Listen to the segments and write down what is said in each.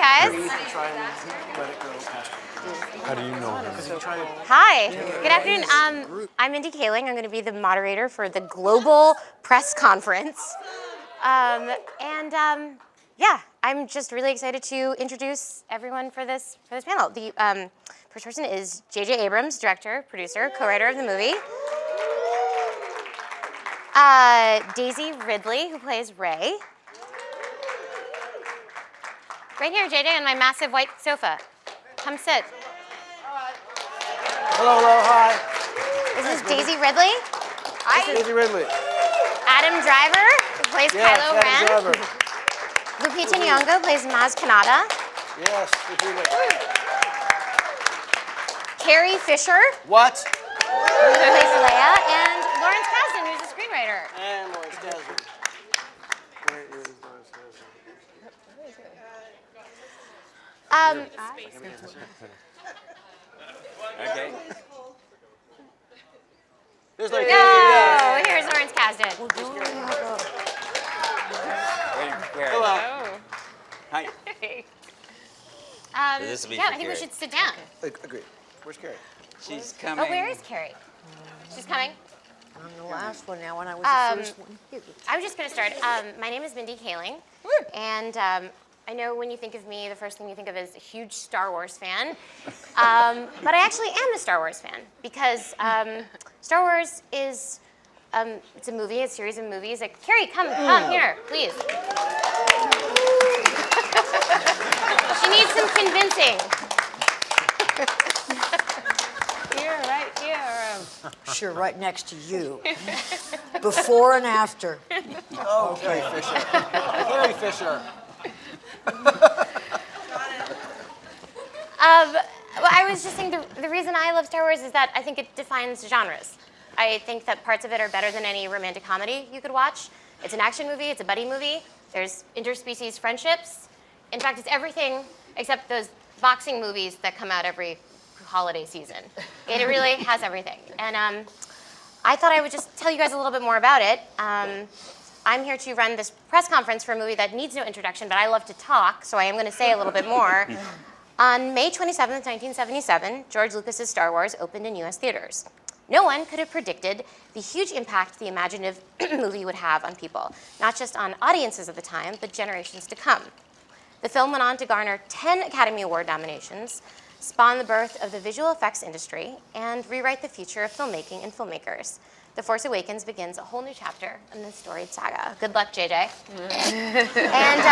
guys. How do you know him? Hi. Good afternoon. I'm Mindy Kaling. I'm going to be the moderator for the Global Press Conference. Yeah, I'm just really excited to introduce everyone for this panel. The first person is J.J. Abrams, director, producer, co-writer of the movie. Daisy Ridley, who plays Ray. Right here, JJ, on my massive white sofa. Come sit. Hello, hi. This is Daisy Ridley. Hi. Daisy Ridley. Adam Driver, who plays Kylo Ren. Driver. Lupita Nyong'o plays Maz Kanata. Yes, Lupita. Carrie Fisher. What? Who plays Leia, and Lawrence Kasdan, who's a screenwriter. And Lawrence Kasdan. Where is Lawrence Kasdan? Okay. There's like No, here's Lawrence Kasdan. Where? Hello. Hi. This will be Yeah, for I think we Carrie. should sit down. Agreed. Where's Carrie? She's coming. Oh, where is Carrie? She's coming. I'm the last one now, and I was the first one. I was just going to start. My name is Mindy Kaling, and I know when you think of me, the first thing you think of is a huge Star Wars fan. But I actually am a Star Wars fan because Star Wars is it's a movie, a series of movies. Like, Carrie, come here, please. She needs some convincing. Here, right here. Sure, right next to you. Before and after. Oh, Carrie Fisher. Carrie Fisher. Well, I was just saying the reason I love Star Wars is that I think it defines genres. I think that parts of it are better than any romantic comedy you could watch. It's an action movie, it's a buddy movie, there's interspecies friendships. In fact, it's everything except those boxing movies that come out every holiday season. It really has everything. And I thought I would just tell you guys a little bit more about it. I'm here to run this press conference for a movie that needs no introduction, but I love to talk, so I am going to say a little bit more. On May 27th, 1977, George Lucas's Star Wars opened in US theaters. No one could have predicted the huge impact the imaginative movie would have on people, not just on audiences of the time, but generations to come. The film went on to garner 10 Academy Award nominations, spawn the birth of the visual effects industry, and rewrite the future of filmmaking and filmmakers. The Force Awakens begins a whole new chapter in this storied saga. Good luck, JJ. And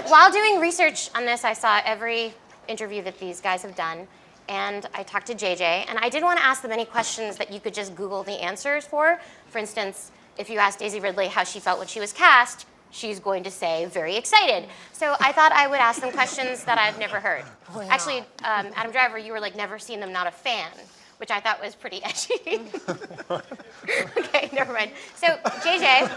while doing research on this, I saw every interview that these guys have done, and I talked to JJ, and I did want to ask them any questions that you could just Google the answers for. For instance, if you asked Daisy Ridley how she felt when she was cast, she's going to say very excited. So I thought I would ask them questions that I've never heard. Oh, yeah. Actually, Adam Driver, you were like never seen them, not a fan, which I thought was pretty edgy. Okay, never mind. So JJ,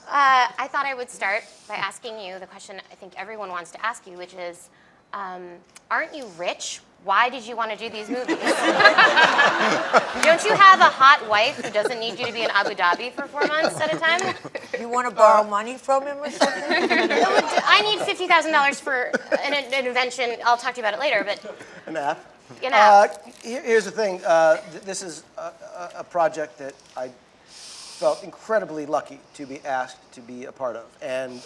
I thought I would start by asking you the question I think everyone wants to ask you, which is, aren't you rich? Why did you want to do these movies? Don't you have a hot wife who doesn't need you to be in Abu Dhabi for 4 months at a time? You want to borrow money from him or something? I need $50,000 for an invention. I'll talk to you about it later, but An app. you know. Here's the thing. This is a project that I felt incredibly lucky to be asked to be a part of. And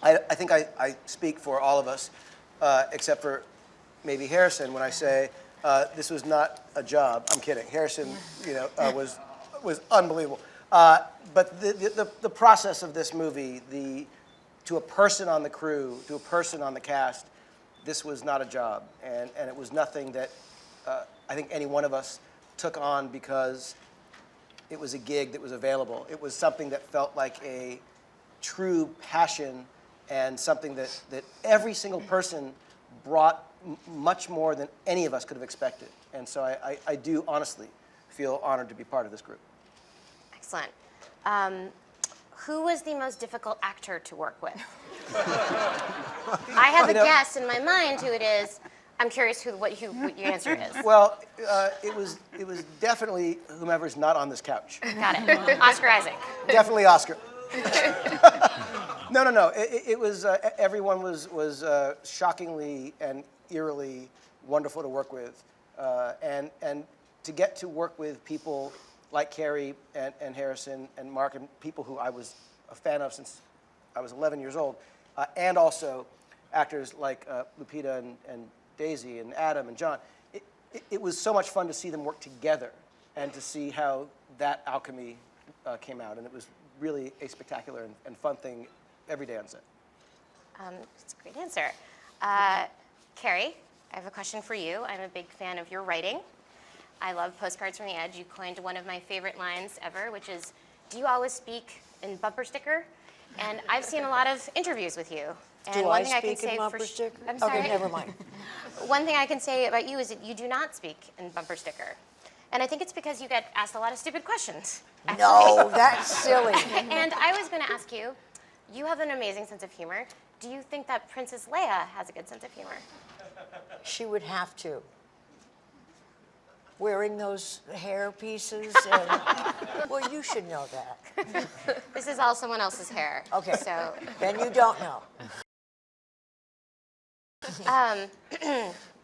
I think I speak for all of us, except for maybe Harrison, when I say this was not a job. I'm kidding. Harrison, was unbelievable. But the process of this movie, to a person on the crew, to a person on the cast, this was not a job, and it was nothing that I think any one of us took on because it was a gig that was available. It was something that felt like a true passion and something that every single person brought much more than any of us could have expected. And so I do honestly feel honored to be part of this group. Excellent. Who was the most difficult actor to work with? I have a guess in my mind who it is. I'm curious what your answer is. Well, it was definitely whomever's not on this couch. Got it. Oscar Isaac. Definitely Oscar. No. It was everyone was shockingly and eerily wonderful to work with, and to get to work with people like Carrie and Harrison and Mark and people who I was a fan of since I was 11 years old, and also actors like Lupita and Daisy and Adam and John. It was so much fun to see them work together and to see how that alchemy came out, and it was really a spectacular and fun thing every day on set. That's a great answer. Carrie, I have a question for you. I'm a big fan of your writing. I love Postcards from the Edge. You coined one of my favorite lines ever, which is, "Do you always speak in bumper sticker?" And I've seen a lot of interviews with you. And Do one I thing I can speak in say bumper for sticker? I'm sorry. Okay, never mind. One thing I can say about you is that you do not speak in bumper sticker. And I think it's because you get asked a lot of stupid questions. Actually. No, that's silly. And I was going to ask you, you have an amazing sense of humor. Do you think that Princess Leia has a good sense of humor? She would have to. Wearing those hair pieces and, well, you should know that. This is all someone else's hair. Okay. So, Then you don't know.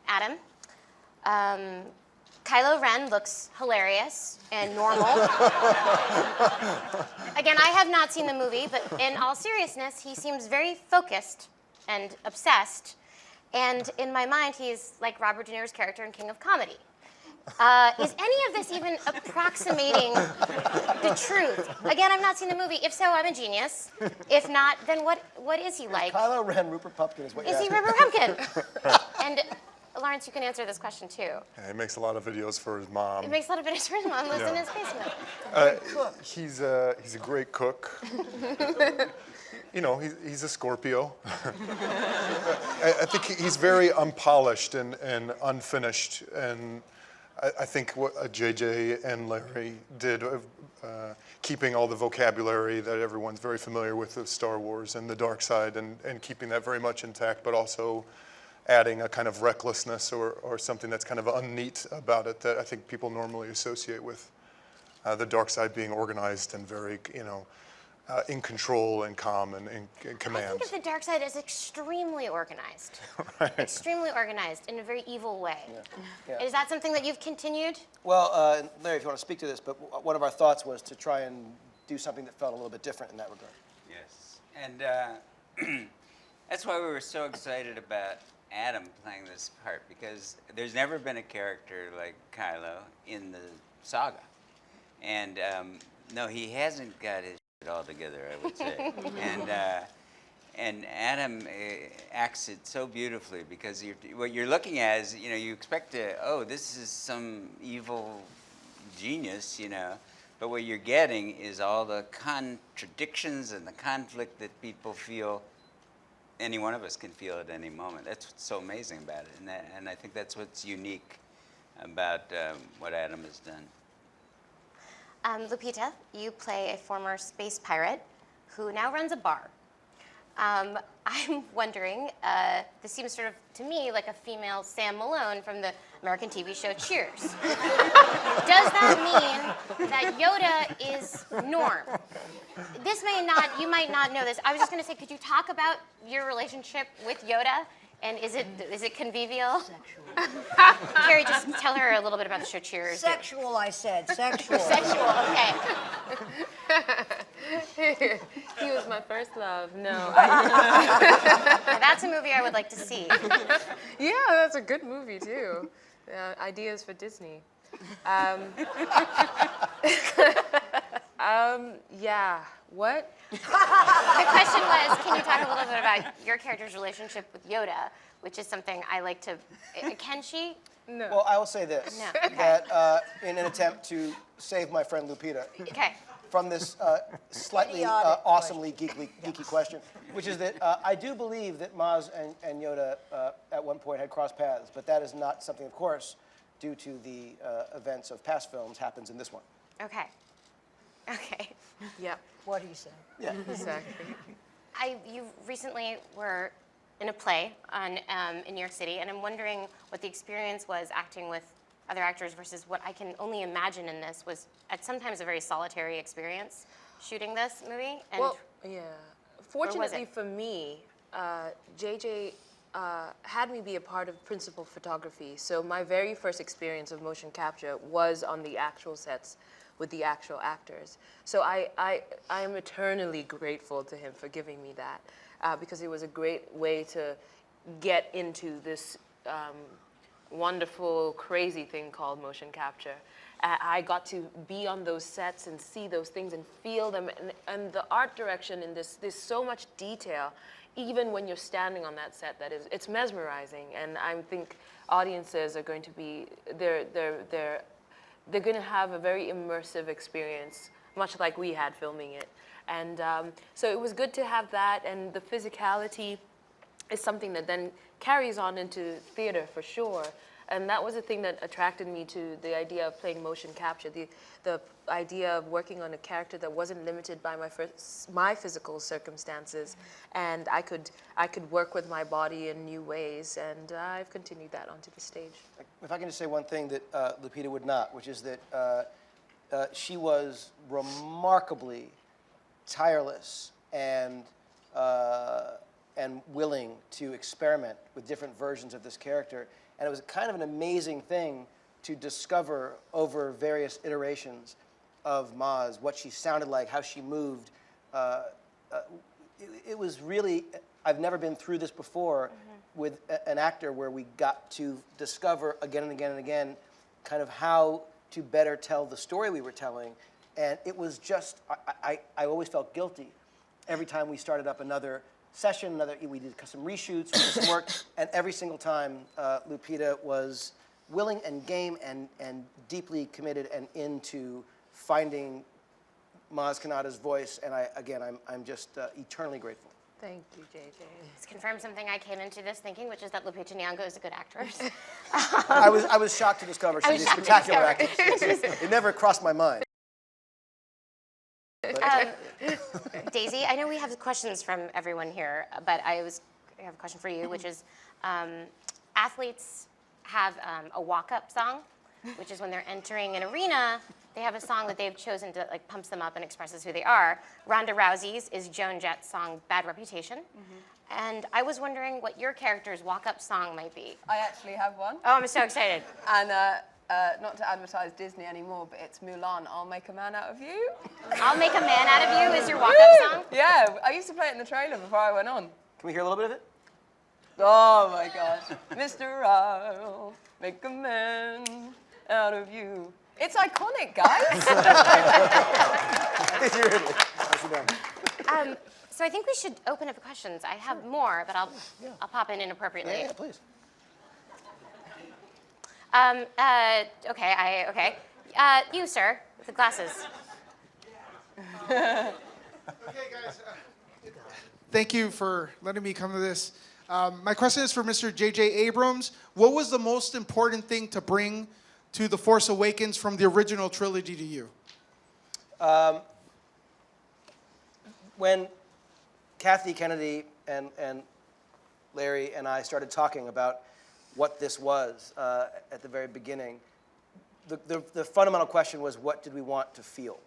Adam, Kylo Ren looks hilarious and normal. Again, I have not seen the movie, but in all seriousness, he seems very focused and obsessed. And in my mind, he's like Robert De Niro's character in King of Comedy. Is any of this even approximating the truth? Again, I've not seen the movie. If so, I'm a genius. If not, then what is he like? Kylo Ren, Rupert Pupkin is what Is he you're Rupert Pumpkin? And Lawrence, you can answer this question too. Yeah, he makes a lot of videos for his mom. He makes a lot of videos for his mom, lives in his basement. He's a great cook. You know, he's a Scorpio. I think he's very unpolished and unfinished. And I think what JJ and Larry did, keeping all the vocabulary that everyone's very familiar with of Star Wars and the dark side, and keeping that very much intact, but also adding a kind of recklessness or something that's kind of unneat about it that I think people normally associate with the dark side being organized and very, in control and calm and in command. I think of the dark side as extremely organized. Right. Extremely organized in a very evil way. Yeah. Is that something that you've continued? Well, Larry, if you want to speak to this, but one of our thoughts was to try and do something that felt a little bit different in that regard. Yes. And that's why we were so excited about Adam playing this part, because there's never been a character like Kylo in the saga. And no, he hasn't got his shit all together, I would say. And Adam acts it so beautifully, because what you're looking at is, you expect this is some evil genius, but what you're getting is all the contradictions and the conflict that people feel. Any one of us can feel at any moment. That's what's so amazing about it, and I think that's what's unique about what Adam has done. Lupita, you play a former space pirate who now runs a bar. I'm wondering, this seems sort of, to me, like a female Sam Malone from the American TV show Cheers. Does that mean that Yoda is Norm? You might not know this. I was just going to say, could you talk about your relationship with Yoda? And is it convivial? Sexual. Carrie, just tell her a little bit about the show Cheers. Sexual, I said. Sexual. Sexual, okay. He was my first love. No. That's a movie I would like to see. Yeah, that's a good movie too. Ideas for Disney. Yeah. What? The question was, can you talk a little bit about your character's relationship with Yoda, which is something I like to. Can she? No. Well, I will say this, No, okay. that in an attempt to save my friend Lupita Okay. from this slightly Idiotic awesomely geeky question, which is that I do believe that Maz and Yoda at one point had crossed paths, but that is not something, of course, due to the events of past films, happens in this one. Okay. Okay. Yep. What do you say? Yeah. Exactly. You recently were in a play in New York City, and I'm wondering what the experience was acting with other actors versus what I can only imagine in this was at sometimes a very solitary experience shooting this movie. And Well, yeah. Fortunately for me, JJ had me be a part of principal photography. So my very first experience of motion capture was on the actual sets with the actual actors. So I am eternally grateful to him for giving me that because it was a great way to get into this wonderful, crazy thing called motion capture. I got to be on those sets and see those things and feel them, and the art direction in this, there's so much detail, even when you're standing on that set, it's mesmerizing, and I think audiences are going to be, they're going to have a very immersive experience, much like we had filming it. And so it was good to have that, and the physicality is something that then carries on into theater for sure. And that was the thing that attracted me to the idea of playing motion capture, the idea of working on a character that wasn't limited by my physical circumstances, and I could work with my body in new ways, and I've continued that onto the stage. If I can just say one thing that Lupita would not, which is that she was remarkably tireless and willing to experiment with different versions of this character. And it was kind of an amazing thing to discover over various iterations of Maz, what she sounded like, how she moved. It was really, I've never been through this before with an actor where we got to discover again and again and again kind of how to better tell the story we were telling. And it was just, I always felt guilty every time we started up another session, we did some reshoots, we did some work, and every single time Lupita was willing and game and deeply committed and into finding Maz Kanata's voice, and I'm just eternally grateful. Thank you, JJ. It's confirmed something I came into this thinking, which is that Lupita Nyong'o is a good actress. I was shocked to discover she's a spectacular actress. It never crossed my mind. Daisy, I know we have questions from everyone here, but I have a question for you, which is athletes have a walk-up song, which is when they're entering an arena, they have a song that they've chosen to like pumps them up and expresses who they are. Ronda Rousey's is Joan Jett's song Bad Reputation. And I was wondering what your character's walk-up song might be. I actually have one. Oh, I'm so excited. And not to advertise Disney anymore, but it's Mulan, I'll Make a Man Out of You. I'll Make a Man Out of You is your walk-up song? Yeah, I used to play it in the trailer before I went on. Can we hear a little bit of it? Oh my gosh. Mr. I'll make a man out of you. It's iconic, guys. Thank you, Ridley. Nicely done. So I think we should open up the questions. I have more, but I'll pop in inappropriately. Yeah, please. Okay. You, sir, with the glasses. Okay, guys. Thank you for letting me come to this. My question is for Mr. J.J. Abrams. What was the most important thing to bring to The Force Awakens from the original trilogy to you? When Kathy Kennedy and Larry and I started talking about what this was at the very beginning, the fundamental question was, what did we want to feel?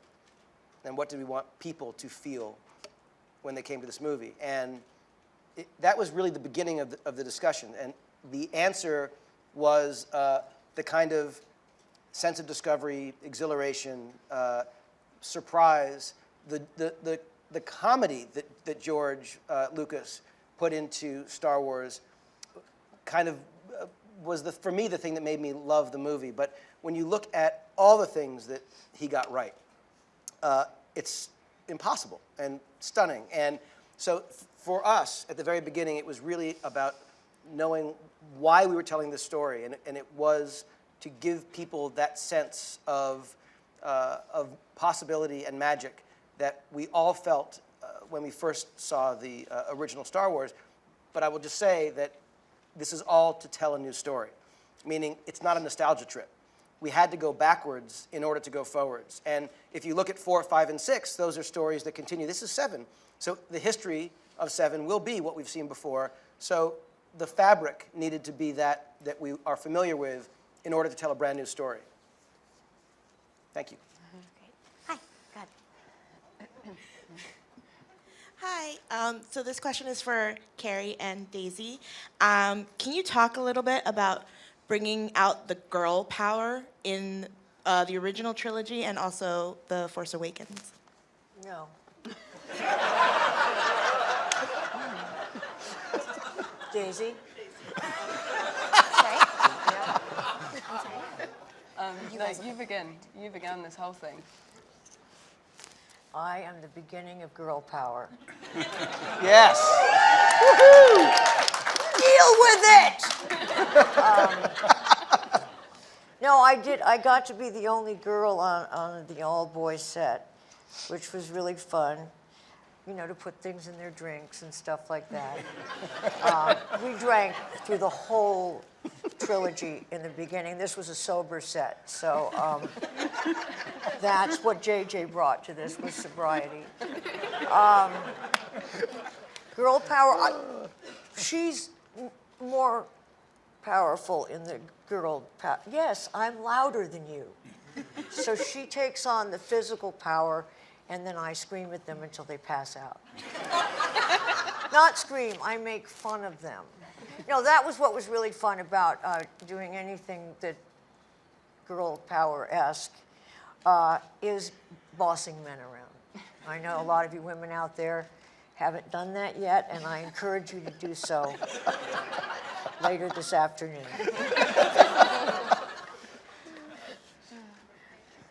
And what did we want people to feel when they came to this movie? And that was really the beginning of the discussion. And the answer was the kind of sense of discovery, exhilaration, surprise, the comedy that George Lucas put into Star Wars kind of was, for me, the thing that made me love the movie. But when you look at all the things that he got right, it's impossible and stunning. And so for us, at the very beginning, it was really about knowing why we were telling this story. And it was to give people that sense of possibility and magic that we all felt when we first saw the original Star Wars. But I will just say that this is all to tell a new story, meaning it's not a nostalgia trip. We had to go backwards in order to go forwards. And if you look at 4, 5, and 6, those are stories that continue. This is 7. So the history of 7 will be what we've seen before. So the fabric needed to be that we are familiar with in order to tell a brand new story. Thank you. Great. Hi, go Hi. So this question is for Carrie and Daisy. Can you talk a little bit about bringing out the girl power in the original trilogy and also The Force Awakens? No. Daisy? Sorry? No, you began this whole thing. I am the beginning of girl power. Yes. Deal with it! No, I did. I got to be the only girl on the all-boys set, which was really fun. You know, to put things in their drinks and stuff like that. We drank through the whole trilogy in the beginning. This was a sober set, so that's what JJ brought to this, was sobriety. Girl power, she's more powerful in the girl power. Yes, I'm louder than you. So she takes on the physical power, and then I scream at them until they pass out. Not scream, I make fun of them. You know, that was what was really fun about doing anything that girl power-esque, is bossing men around. I know a lot of you women out there haven't done that yet, and I encourage you to do so later this afternoon.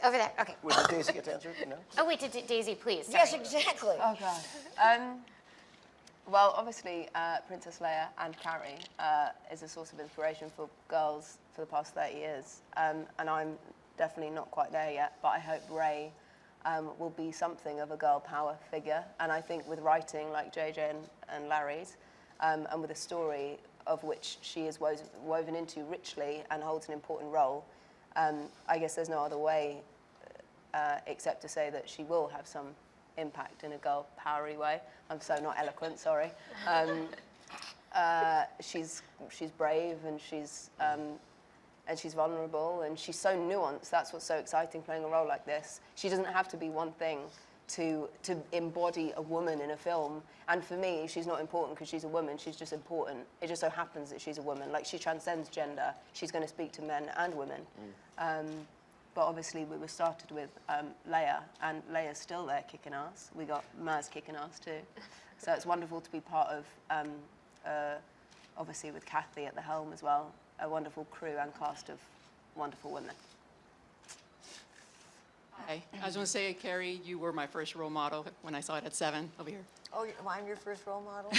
Over there. Okay. Would Daisy get to answer it? No? Oh wait, Daisy, please. Sorry. Yes, exactly. Oh, God. Well, obviously, Princess Leia and Carrie is a source of inspiration for girls for the past 30 years. And I'm definitely not quite there yet, but I hope Rey will be something of a girl power figure. And I think with writing like JJ and Larry's, and with a story of which she is woven into richly and holds an important role, I guess there's no other way except to say that she will have some impact in a girl powery way. I'm so not eloquent, sorry. She's brave and she's vulnerable and she's so nuanced. That's what's so exciting playing a role like this. She doesn't have to be one thing to embody a woman in a film. And for me, she's not important because she's a woman. She's just important. It just so happens that she's a woman. Like, she transcends gender. She's going to speak to men and women. But obviously, we were started with Leia, and Leia's still there kicking ass. We got Maz kicking ass too. So it's wonderful to be part of, obviously with Kathy at the helm as well, a wonderful crew and cast of wonderful women. Hi. I was going to say, Carrie, you were my first role model when I saw it at 7 over here. Oh, I'm your first role model?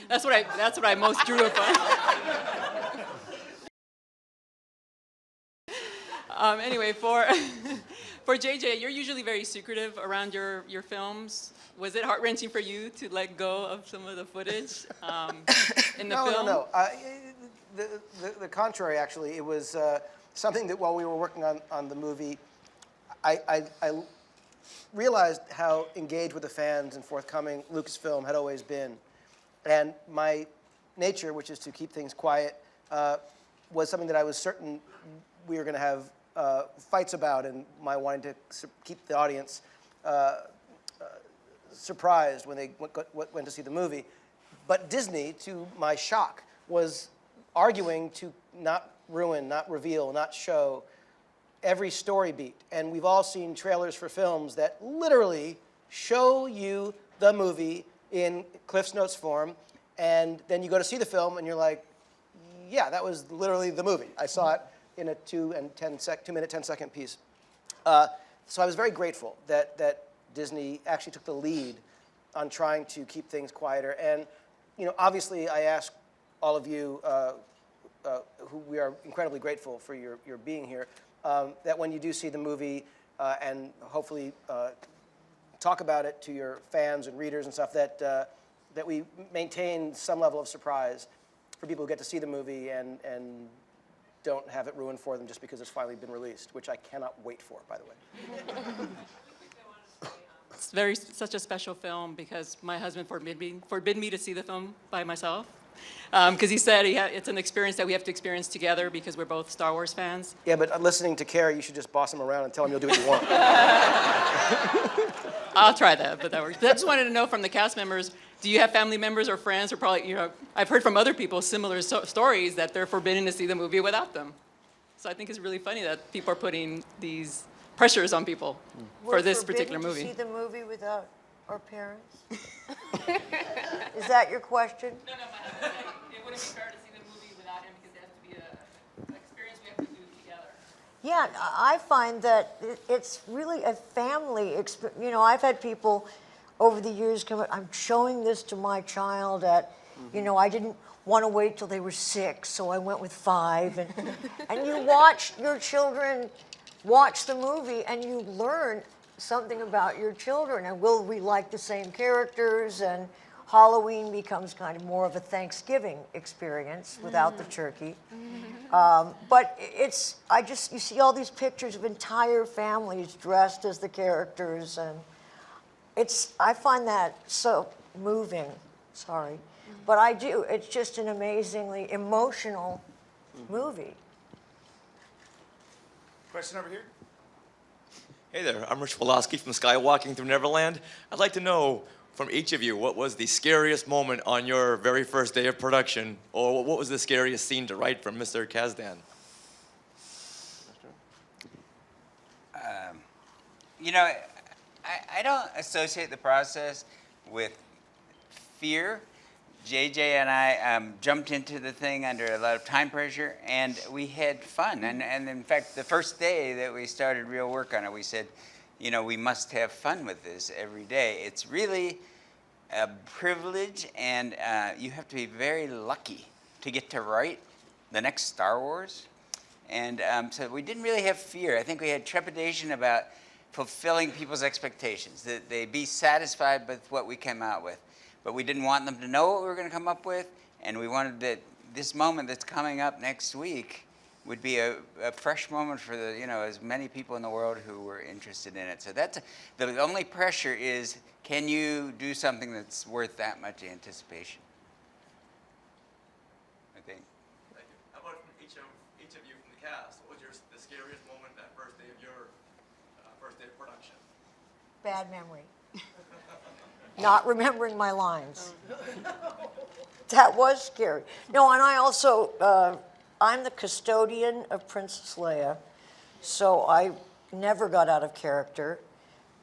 That's what I most drew upon. Anyway, for JJ, you're usually very secretive around your films. Was it heart-wrenching for you to let go of some of the footage in the film? No. The contrary, actually. It was something that while we were working on the movie, I realized how engaged with the fans and forthcoming Lucasfilm had always been. And my nature, which is to keep things quiet, was something that I was certain we were going to have fights about, and my wanting to keep the audience surprised when they went to see the movie. But Disney, to my shock, was arguing to not ruin, not reveal, not show every story beat. And we've all seen trailers for films that literally show you the movie in Cliff's Notes form, and then you go to see the film and you're like, yeah, that was literally the movie. I saw it in a 2-minute, 10-second piece. So I was very grateful that Disney actually took the lead on trying to keep things quieter. And obviously I ask all of you, who we are incredibly grateful for your being here, that when you do see the movie and hopefully talk about it to your fans and readers and stuff, that we maintain some level of surprise for people who get to see the movie and don't have it ruined for them just because it's finally been released, which I cannot wait for, by the way. It's such a special film because my husband forbid me to see the film by myself. Because he said it's an experience that we have to experience together because we're both Star Wars fans. Yeah, but listening to Carrie, you should just boss him around and tell him you'll do what you want. I'll try that, but that works. But I just wanted to know from the cast members, do you have family members or friends or probably, I've heard from other people similar stories that they're forbidden to see the movie without them. So I think it's really funny that people are putting these pressures on people for this particular movie. To see the movie without our parents? Is that your question? No, it wouldn't be fair to see the movie without him because it has to be an experience we have to do together. Yeah, I find that it's really a family experience. I've had people over the years come up, I'm showing this to my child at, I didn't want to wait till they were 6, so I went with 5. And you watch your children watch the movie and you learn something about your children. And will we like the same characters? And Halloween becomes kind of more of a Thanksgiving experience without the turkey. But you see all these pictures of entire families dressed as the characters, and I find that so moving, sorry. But I do, it's just an amazingly emotional movie. Question over here. Hey there, I'm Rich Woloski from Skywalking Through Neverland. I'd like to know from each of you, what was the scariest moment on your very first day of production, or what was the scariest scene to write from Mr. Kasdan? I don't associate the process with fear. JJ and I jumped into the thing under a lot of time pressure, and we had fun. And in fact, the first day that we started real work on it, we said, we must have fun with this every day. It's really a privilege, and you have to be very lucky to get to write the next Star Wars. And so we didn't really have fear. I think we had trepidation about fulfilling people's expectations, that they be satisfied with what we came out with. But we didn't want them to know what we were going to come up with, and we wanted that this moment that's coming up next week would be a fresh moment for as many people in the world who were interested in it. So the only pressure is, can you do something that's worth that much anticipation? I think. Thank you. How about from each of you from the cast? What was the scariest moment that first day of your first day of production? Bad memory. Not remembering my lines. That was scary. No, and I also, I'm the custodian of Princess Leia, so I never got out of character,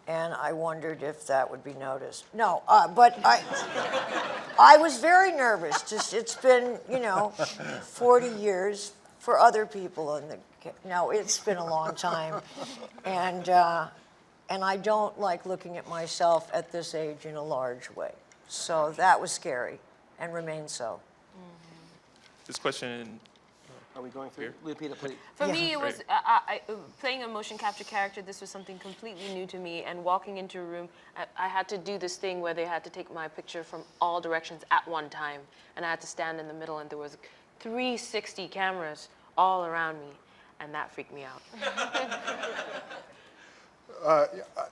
and I wondered if that would be noticed. No, but I was very nervous. Just it's been, 40 years for other people, it's been a long time, and I don't like looking at myself at this age in a large way. So that was scary and remains so. This question, Are we going through? Lupita, please. For me, it was playing a motion capture character. This was something completely new to me. And walking into a room, I had to do this thing where they had to take my picture from all directions at one time. And I had to stand in the middle, and there was 360 cameras all around me. And that freaked me out. I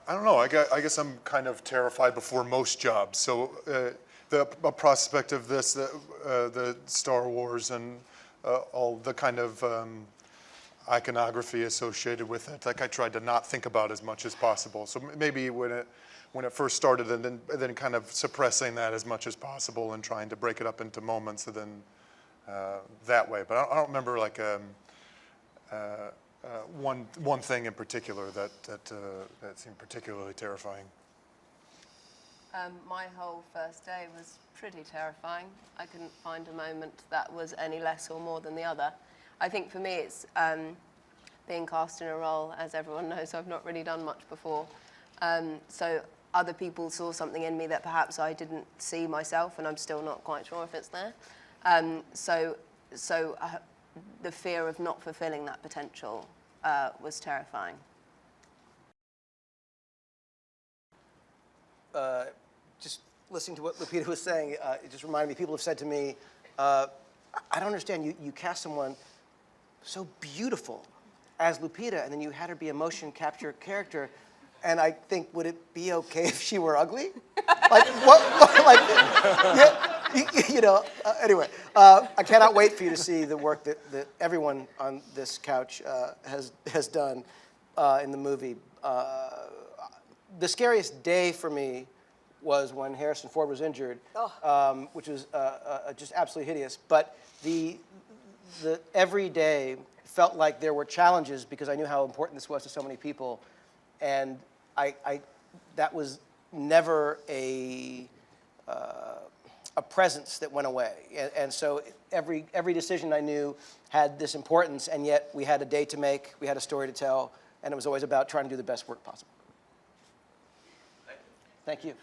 don't know. I guess I'm kind of terrified before most jobs. So the prospect of this, the Star Wars and all the kind of iconography associated with it, I tried to not think about as much as possible. So maybe when it first started, and then kind of suppressing that as much as possible and trying to break it up into moments, and then that way. But I don't remember one thing in particular that seemed particularly terrifying. My whole first day was pretty terrifying. I couldn't find a moment that was any less or more than the other. I think for me it's being cast in a role, as everyone knows, I've not really done much before. So other people saw something in me that perhaps I didn't see myself, and I'm still not quite sure if it's there. So the fear of not fulfilling that potential was terrifying. Just listening to what Lupita was saying, it just reminded me, people have said to me, I don't understand, you cast someone so beautiful as Lupita, and then you had her be a motion capture character, and I think, would it be okay if she were ugly? Like, what? Like, yeah, Anyway, I cannot wait for you to see the work that everyone on this couch has done in the movie. The scariest day for me was when Harrison Ford was injured, which was just absolutely hideous. But the every day felt like there were challenges because I knew how important this was to so many people, and that was never a presence that went away. And so every decision I knew had this importance, and yet we had a day to make, we had a story to tell, and it was always about trying to do the best work possible. Thank you.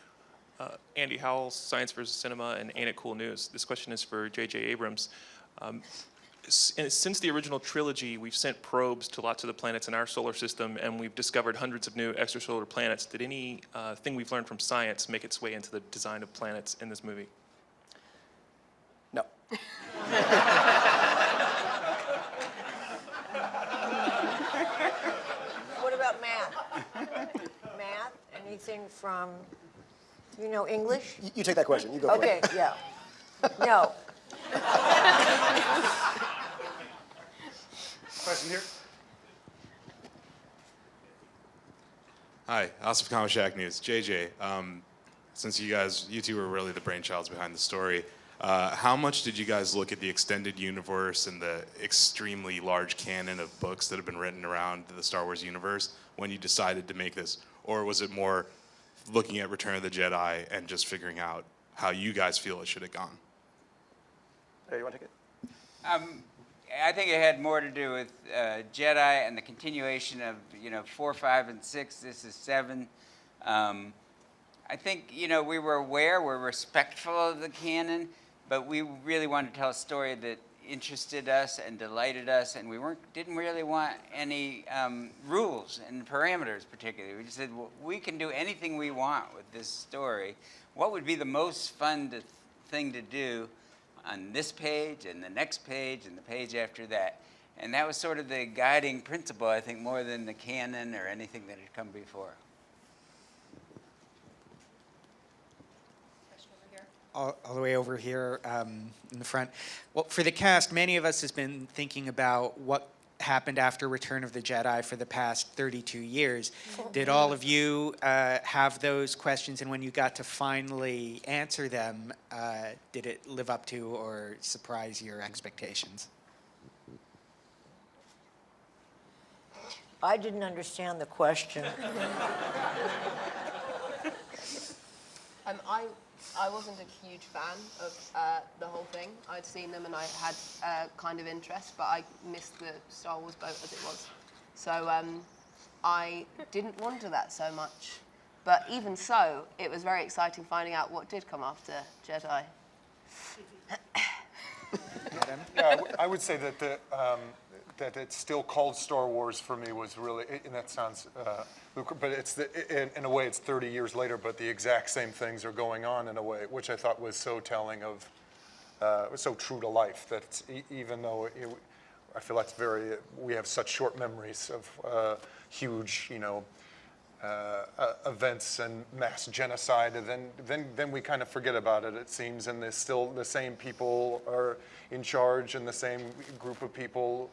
Andy Howell, Science vs. Cinema, and Ain't It Cool News. This question is for J.J. Abrams. Since the original trilogy, we've sent probes to lots of the planets in our solar system, and we've discovered hundreds of new extrasolar planets. Did any thing we've learned from science make its way into the design of planets in this movie? No. What about math? Math? Anything from, English? You take that question. You go for it. Okay, yeah. No. Question here. Hi, Asif Kamashak News. JJ, since you two were really the brainchilds behind the story, how much did you guys look at the extended universe and the extremely large canon of books that have been written around the Star Wars universe when you decided to make this? Or was it more looking at Return of the Jedi and just figuring out how you guys feel it should have gone? You want to take it? I think it had more to do with Jedi and the continuation of 4, 5, and 6. This is 7. I think we were aware, we're respectful of the canon, but we really wanted to tell a story that interested us and delighted us, and we didn't really want any rules and parameters particularly. We just said, well, we can do anything we want with this story. What would be the most fun thing to do on this page and the next page and the page after that? And that was sort of the guiding principle, I think, more than the canon or anything that had come before. All the way over here in the front. Well, for the cast, many of us has been thinking about what happened after Return of the Jedi for the past 32 years. Did all of you have those questions, and when you got to finally answer them, did it live up to or surprise your expectations? I didn't understand the question. I wasn't a huge fan of the whole thing. I'd seen them and I had kind of interest, but I missed the Star Wars boat as it was. So I didn't want to that so much. But even so, it was very exciting finding out what did come after Jedi. Yeah, I would say that that it's still called Star Wars for me was really, and that sounds, but it's in a way it's 30 years later, but the exact same things are going on in a way, which I thought was so telling of, so true to life that it's, even though I feel that's we have such short memories of huge, events and mass genocide, and then we kind of forget about it, it seems, and there's still the same people are in charge, and the same group of people,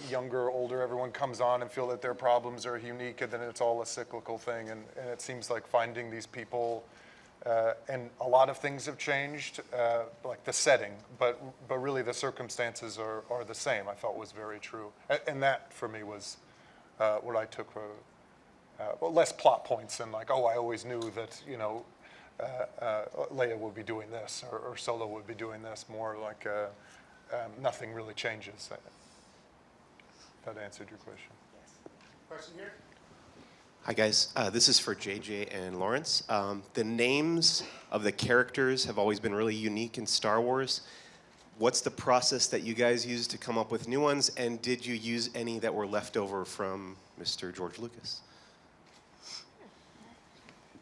younger, older, everyone comes on and feel that their problems are unique, and then it's all a cyclical thing, and it seems like finding these people, and a lot of things have changed, like the setting, but really the circumstances are the same, I felt was very true, and that for me was what I took for, well, less plot points and like, oh, I always knew that, Leia would be doing this or Solo would be doing this, more like nothing really changes. That answered your question. Yes. Question here? Hi guys, this is for JJ and Lawrence. The names of the characters have always been really unique in Star Wars. What's the process that you guys use to come up with new ones, and did you use any that were left over from Mr. George Lucas?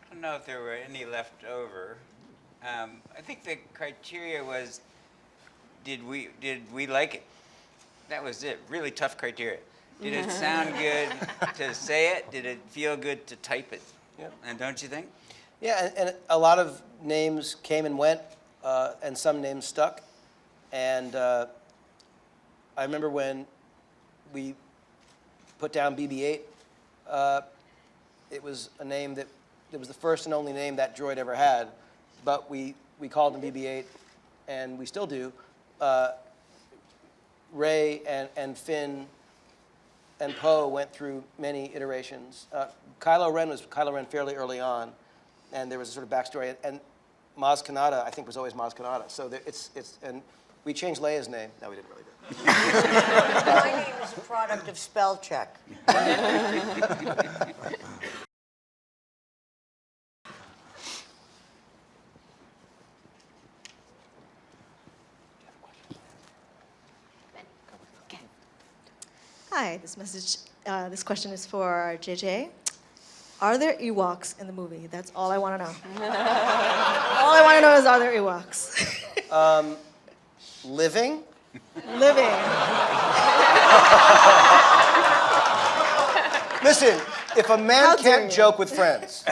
I don't know if there were any left over. I think the criteria was, did we like it? That was it. Really tough criteria. Did it sound good to say it? Did it feel good to type it? Yeah. And don't you think? Yeah, and a lot of names came and went and some names stuck. And I remember when we put down BB-8, it was a name that it was the first and only name that droid ever had, but we called him BB-8, and we still do. Rey and Finn and Poe went through many iterations. Kylo Ren was Kylo Ren fairly early on, and there was a sort of backstory. And Maz Kanata, I think, was always Maz Kanata. So and we changed Leia's name. No, we didn't really do. My name is a product of spell check. Hi, this question is for JJ. Are there Ewoks in the movie? That's all I want to know. All I want to know is, are there Ewoks? Living? Living. Listen, if a man can't joke with friends.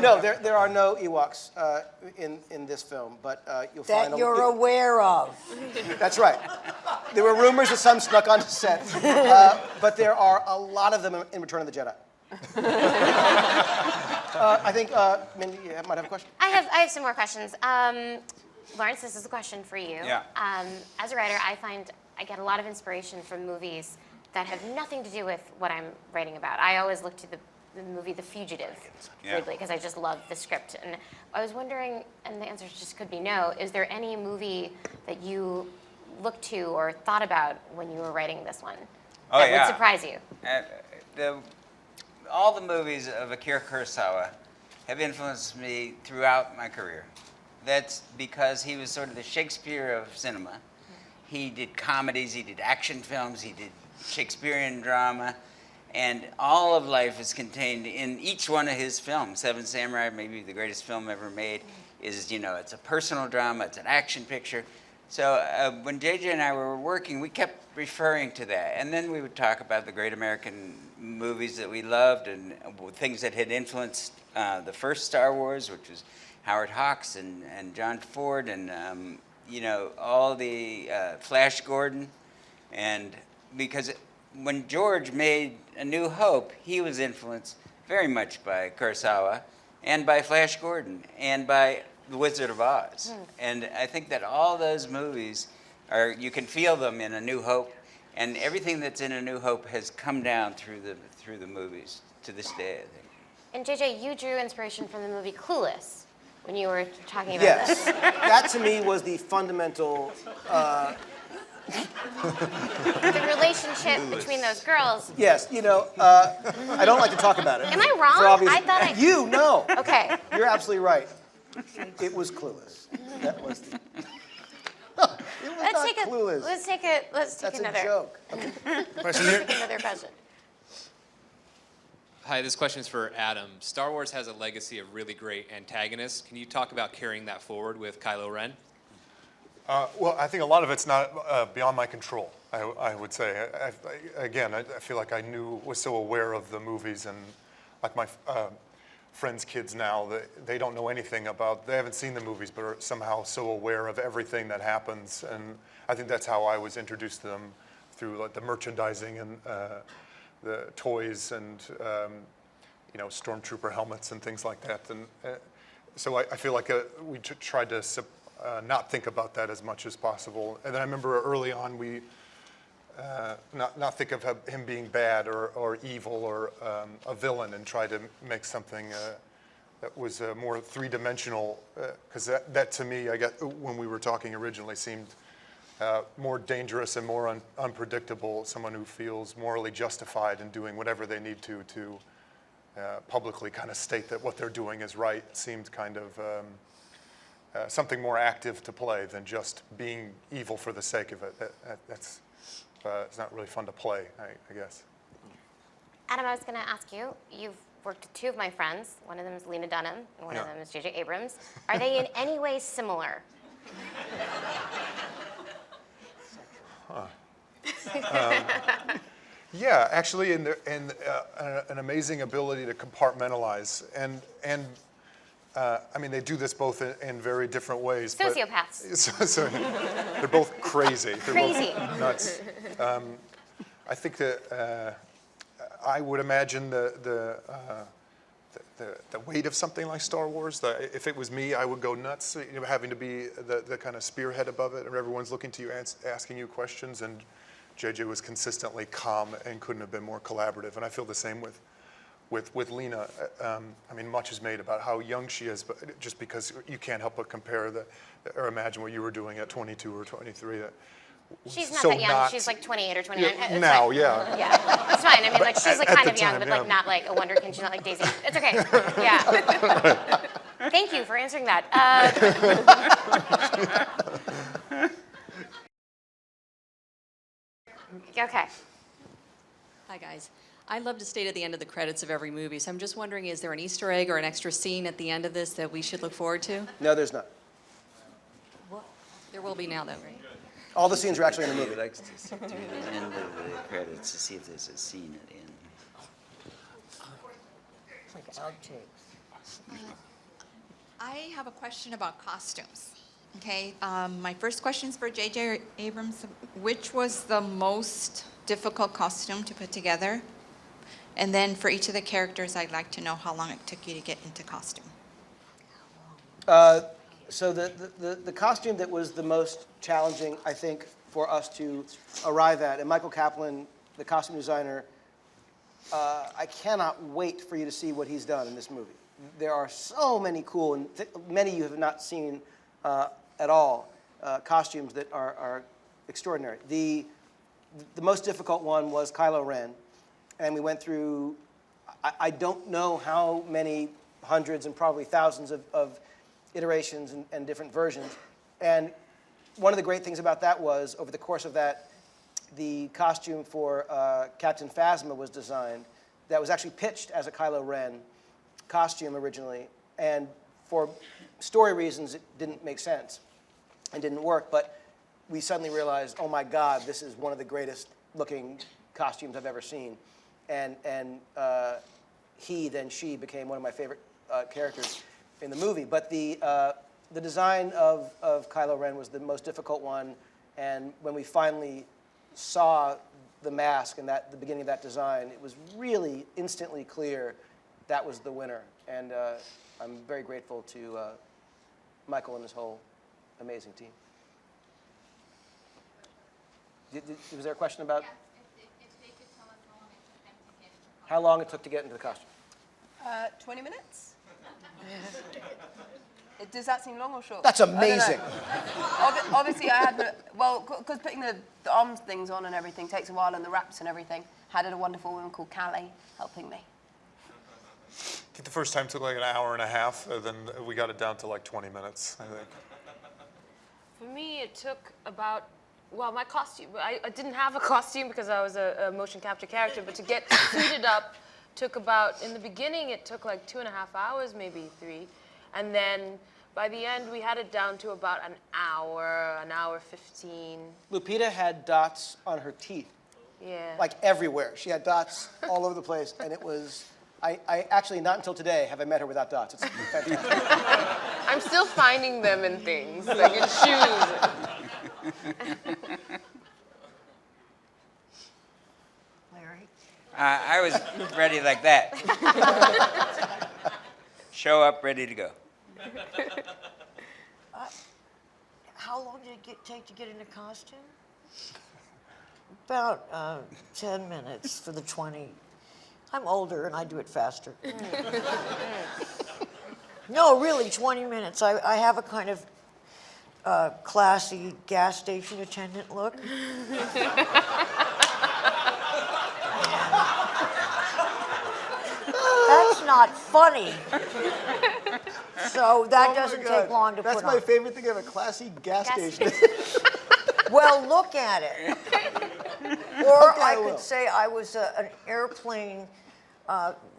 No, there are no Ewoks in this film, but you'll find That you're aware of. That's right. There were rumors that some snuck onto set, but there are a lot of them in Return of the Jedi. I think Mindy, you might have a question. I have some more questions. Lawrence, this is a question for you. Yeah. As a writer, I find I get a lot of inspiration from movies that have nothing to do with what I'm writing about. I always look to the movie The Fugitive, Ridley, because I just love the script. And I was wondering, and the answer just could be no, is there any movie that you looked to or thought about when you were writing this one that would surprise you? All the movies of Akira Kurosawa have influenced me throughout my career. That's because he was sort of the Shakespeare of cinema. He did comedies, he did action films, he did Shakespearean drama, and all of life is contained in each one of his films. Seven Samurai, maybe the greatest film ever made, is, it's a personal drama, it's an action picture. So when JJ and I were working, we kept referring to that. And then we would talk about the great American movies that we loved and things that had influenced the first Star Wars, which was Howard Hawks and John Ford and, all the Flash Gordon. And because when George made A New Hope, he was influenced very much by Kurosawa and by Flash Gordon and by The Wizard of Oz. And I think that all those movies you can feel them in A New Hope, and everything that's in A New Hope has come down through the movies to this day, I think. And JJ, you drew inspiration from the movie Clueless when you were talking about this. Yes, that to me was the fundamental. The relationship between those girls. Yes, I don't like to talk about it. Am I wrong? For obvious, I thought You, no. Okay. You're absolutely right. It was Clueless. That was the... It was not Clueless. Let's take That's another. a joke. Okay. Question here. Another question. Hi, this question is for Adam. Star Wars has a legacy of really great antagonists. Can you talk about carrying that forward with Kylo Ren? Well, I think a lot of it's not beyond my control, I would say. I feel like I was so aware of the movies, and like my friends' kids now, they don't know anything they haven't seen the movies, but are somehow so aware of everything that happens. And I think that's how I was introduced to them, through like the merchandising and the toys and stormtrooper helmets and things like that. And so I feel like we tried to not think about that as much as possible. And then I remember early on we not think of him being bad or evil or a villain, and try to make something that was more three-dimensional, because that to me, when we were talking originally, seemed more dangerous and more unpredictable. Someone who feels morally justified in doing whatever they need to publicly kind of state that what they're doing is right seemed kind of something more active to play than just being evil for the sake of it. That's it's not really fun to play, I guess. Adam, I was going to ask you, you've worked with two of my friends. One of them is Lena Dunham, and one of them is J.J. Abrams. Are they in any way similar? Yeah, actually, in an amazing ability to compartmentalize, and I mean, they do this both in very different ways. Sociopaths. So they're both crazy. They're Crazy. both nuts. I think that I would imagine the weight of something like Star Wars. If it was me, I would go nuts. You know, having to be the kind of spearhead above it, and everyone's looking to you, asking you questions. And JJ was consistently calm and couldn't have been more collaborative. And I feel the same with Lena. I mean, much is made about how young she is, but just because you can't help but compare or imagine what you were doing at 22 or 23. She's not so that young. She's like 28 or 29. Yeah, It's now, fine. yeah. Yeah, it's fine. I mean, like she's like At kind the of young, time, but yeah. like not like a wonderkin. She's not like Daisy. It's okay. Yeah. Thank you for answering that. Okay. Hi, guys. I love to stay at the end of the credits of every movie, so I'm just wondering, is there an Easter egg or an extra scene at the end of this that we should look forward to? No, there's not. There will be now, though, right? All the scenes are actually in the movie. He likes to sit to the end of the credits to see if there's a scene at the end. It's like outtakes. I have a question about costumes. Okay, my first question is for J.J. Abrams. Which was the most difficult costume to put together? And then for each of the characters, I'd like to know how long it took you to get into costume. So the costume that was the most challenging, I think, for us to arrive at, and Michael Kaplan, the costume designer, I cannot wait for you to see what he's done in this movie. There are so many cool, and many you have not seen at all, costumes that are extraordinary. The most difficult one was Kylo Ren, and we went through, I don't know how many hundreds and probably thousands of iterations and different versions. And one of the great things about that was, over the course of that, the costume for Captain Phasma was designed that was actually pitched as a Kylo Ren costume originally. And for story reasons, it didn't make sense and didn't work. But we suddenly realized, oh my God, this is one of the greatest looking costumes I've ever seen. And he, then she, became one of my favorite characters in the movie. But the design of Kylo Ren was the most difficult one. And when we finally saw the mask and the beginning of that design, it was really instantly clear that was the winner. And I'm very grateful to Michael and his whole amazing team. Was there a question about how long it took to get into the costume? 20 minutes? Does that seem long or short? That's amazing. Obviously, I had because putting the arms things on and everything takes a while, and the wraps and everything. Had a wonderful woman called Kaling helping me. I think the first time took like an hour and a half, then we got it down to like 20 minutes, I think. For me, it took about, well, my costume, I didn't have a costume because I was a motion capture character, but to get suited up took about, in the beginning, it took like 2.5 hours, maybe 3. And then by the end, we had it down to about an hour 15. Lupita had dots on her teeth. Yeah. Like everywhere. She had dots all over the place, and it was, I actually, not until today have I met her without dots. It's fantastic. I'm still finding them in things, like in shoes. Larry? I was ready like that. Show up, ready to go. How long did it take to get into costume? About 10 minutes for the 20. I'm older and I do it faster. No, really, 20 minutes. I have a kind of classy gas station attendant look. That's not funny. So that doesn't take long to That's put my on. favorite thing of a classy gas station. Well, look at it. Or I could say I was an airplane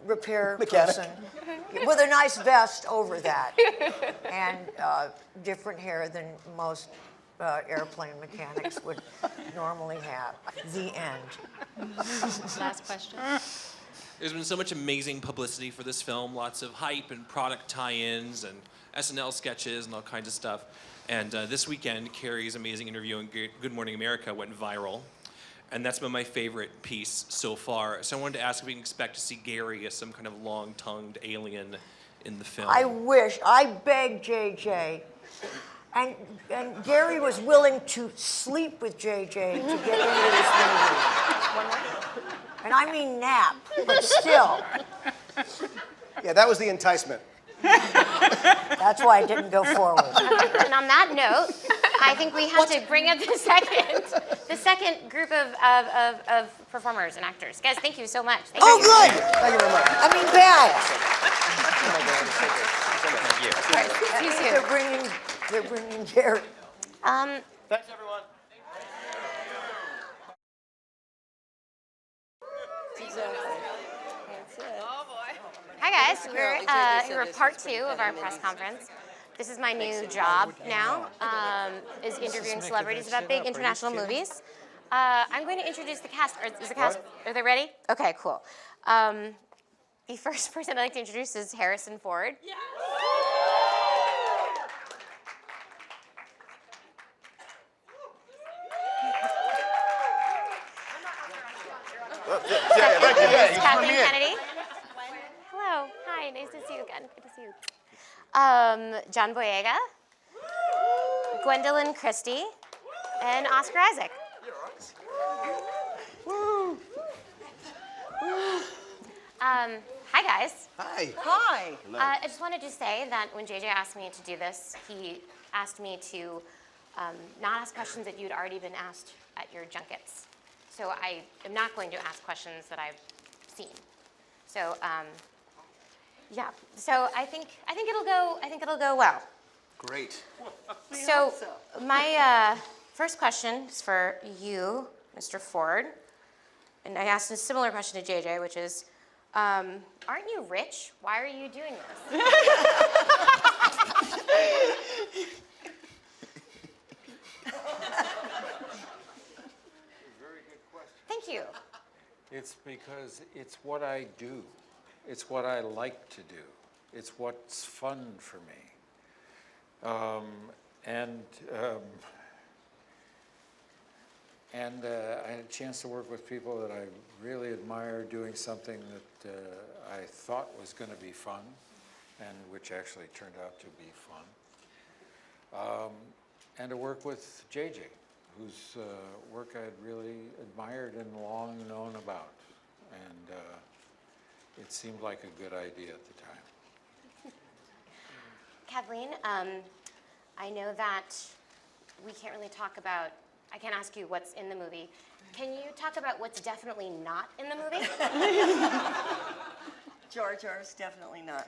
repair person with a nice vest over that and different hair than most airplane mechanics would normally have. The end. Last question. There's been so much amazing publicity for this film, lots of hype and product tie-ins and SNL sketches and all kinds of stuff. And this weekend, Carrie's amazing interview on Good Morning America went viral. And that's been my favorite piece so far. So I wanted to ask if we can expect to see Gary as some kind of long-tongued alien in the film. I wish. I begged JJ. And Gary was willing to sleep with JJ to get into this movie. And I mean nap, but still. Yeah, that was the enticement. That's why it didn't go forward. And on that note, I think we have to bring up the second group of performers and actors. Guys, thank you so much. Thank you. Good. Thank you very much. I mean, bad. See you soon. They're bringing Gary. Thanks, everyone. Hi guys, we're part 2 of our press conference. This is my new job now, is interviewing celebrities about big international movies. I'm going to introduce the cast. Are they ready? Okay, cool. The first person I'd like to introduce is Harrison Ford. Yeah. Kathleen Kennedy. Hello. Hi. Nice to see you again. Good to see you. John Boyega. Gwendoline Christie. And Oscar Isaac. Hi, guys. Hi. Hi. I just wanted to say that when JJ asked me to do this, he asked me to not ask questions that you'd already been asked at your junkets. So I am not going to ask questions that I've seen. So yeah. So I think it'll go well. Great. So my first question is for you, Mr. Ford, and I asked a similar question to JJ, which is, aren't you rich? Why are you doing this? Thank you. It's because it's what I do. It's what I like to do. It's what's fun for me. I had a chance to work with people that I really admire doing something that I thought was going to be fun, and which actually turned out to be fun. And to work with JJ, whose work I'd really admired and long known about. And it seemed like a good idea at the time. Kathleen, I know that we can't really talk about, I can't ask you what's in the movie. Can you talk about what's definitely not in the movie? Jar Jar's definitely not.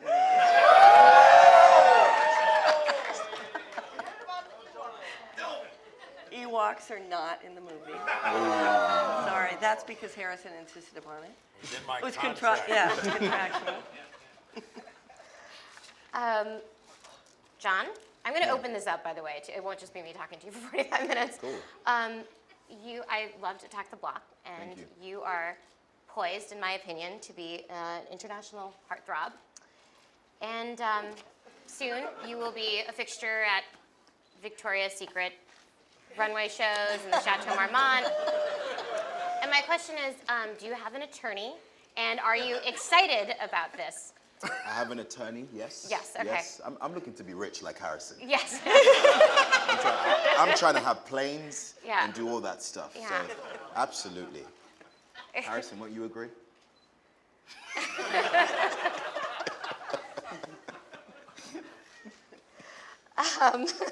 Ewoks are not in the movie. Sorry, that's because Harrison insisted upon it. It's in my It was contract. yeah, it was contractual. John, I'm going to open this up, by the way. It won't just be me talking to you for 45 minutes. Cool. I love to attack the block, and you are poised, in my opinion, to be an international heartthrob. And soon you will be a fixture at Victoria's Secret runway shows and the Chateau Marmont. And my question is, do you have an attorney? And are you excited about this? I have an attorney, yes. Yes, okay. Yes. I'm looking to be rich like Harrison. Yes. I'm trying to have planes Yeah. and do all that stuff. Yeah. So, absolutely. Harrison, won't you agree?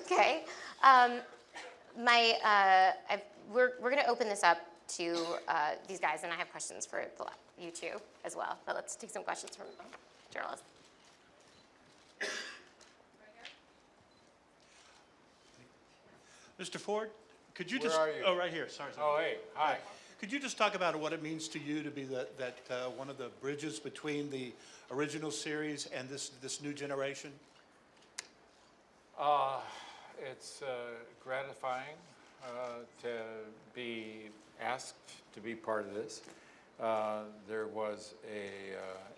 Okay. We're going to open this up to these guys, and I have questions for you two as well. But let's take some questions from journalists. Mr. Ford, could you Where just? are you? Oh, right here. Sorry. Oh, hey, hi. Could you just talk about what it means to you to be one of the bridges between the original series and this new generation? It's gratifying to be asked to be part of this. There was a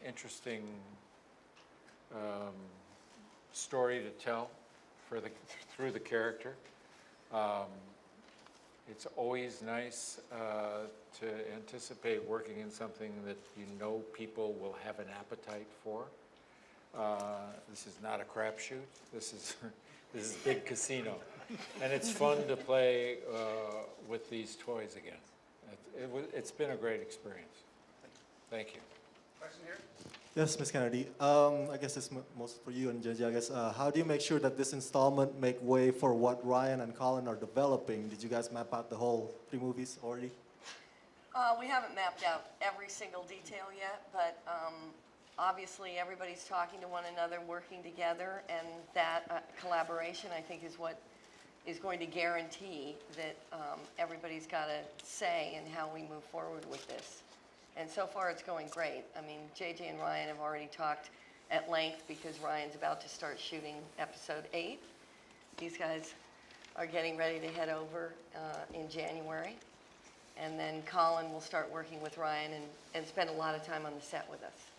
interesting story to tell through the character. It's always nice to anticipate working in something that you know people will have an appetite for. This is not a crapshoot. This is big casino, and it's fun to play with these toys again. It's been a great experience. Thank you. Question here? Yes, Ms. Kennedy. I guess it's most for you and JJ. I guess how do you make sure that this installment make way for what Ryan and Colin are developing? Did you guys map out the whole 3 movies already? We haven't mapped out every single detail yet, but obviously everybody's talking to one another, working together, and that collaboration, I think, is what is going to guarantee that everybody's got a say in how we move forward with this. And so far, it's going great. I mean, JJ and Ryan have already talked at length because Ryan's about to start shooting episode 8. These guys are getting ready to head over in January. And then Colin will start working with Ryan and spend a lot of time on the set with us.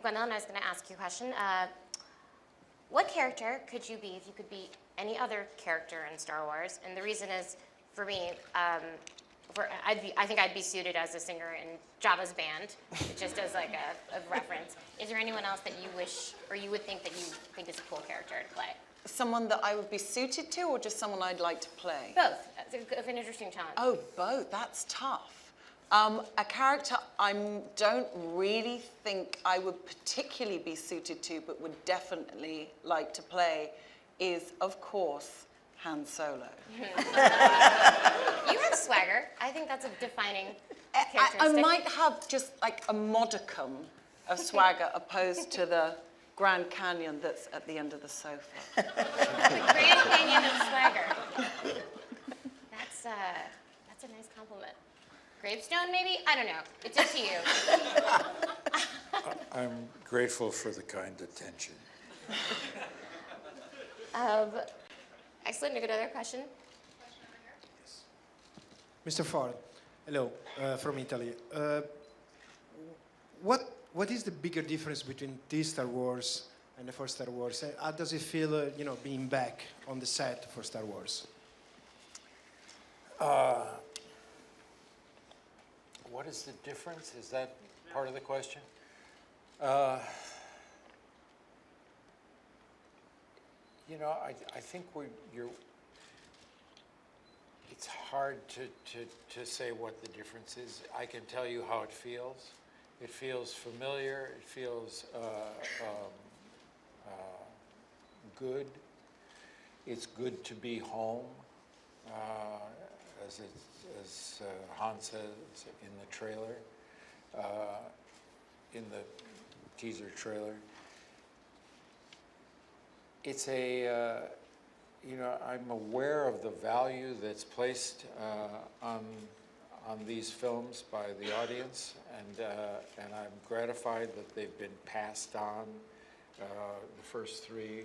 Gwendoline, I was going to ask you a question. What character could you be if you could be any other character in Star Wars? And the reason is, for me, I think I'd be suited as a singer in Jabba's band, just as like a reference. Is there anyone else that you wish, or you would think that you think is a cool character to play? Someone that I would be suited to, or just someone I'd like to play? Both. It's an interesting challenge. Oh, both. That's tough. A character I don't really think I would particularly be suited to, but would definitely like to play, is, of course, Han Solo. You have swagger. I think that's a defining characteristic. I might have just like a modicum of swagger opposed to the Grand Canyon that's at the end of the sofa. The Grand Canyon of swagger. That's a nice compliment. Gravestone, maybe? I don't know. It's up to you. I'm grateful for the kind attention. Excellent. Another question? Mr. Ford, hello, from Italy. What is the bigger difference between this Star Wars and the first Star Wars? How does it feel, being back on the set for Star Wars? What is the difference? Is that part of the question? I think it's hard to say what the difference is. I can tell you how it feels. It feels familiar. It feels good. It's good to be home, as Han says in the trailer, in the teaser trailer. It's I'm aware of the value that's placed on these films by the audience, and I'm gratified that they've been passed on. The first 3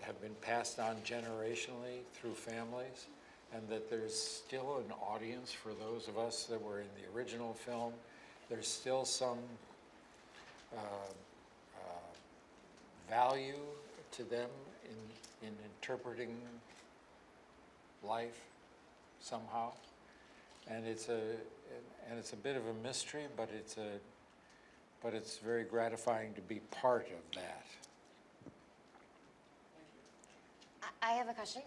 have been passed on generationally through families, and that there's still an audience for those of us that were in the original film. There's still some value to them in interpreting life somehow, and it's a bit of a mystery, but it's very gratifying to be part of that. I have a question.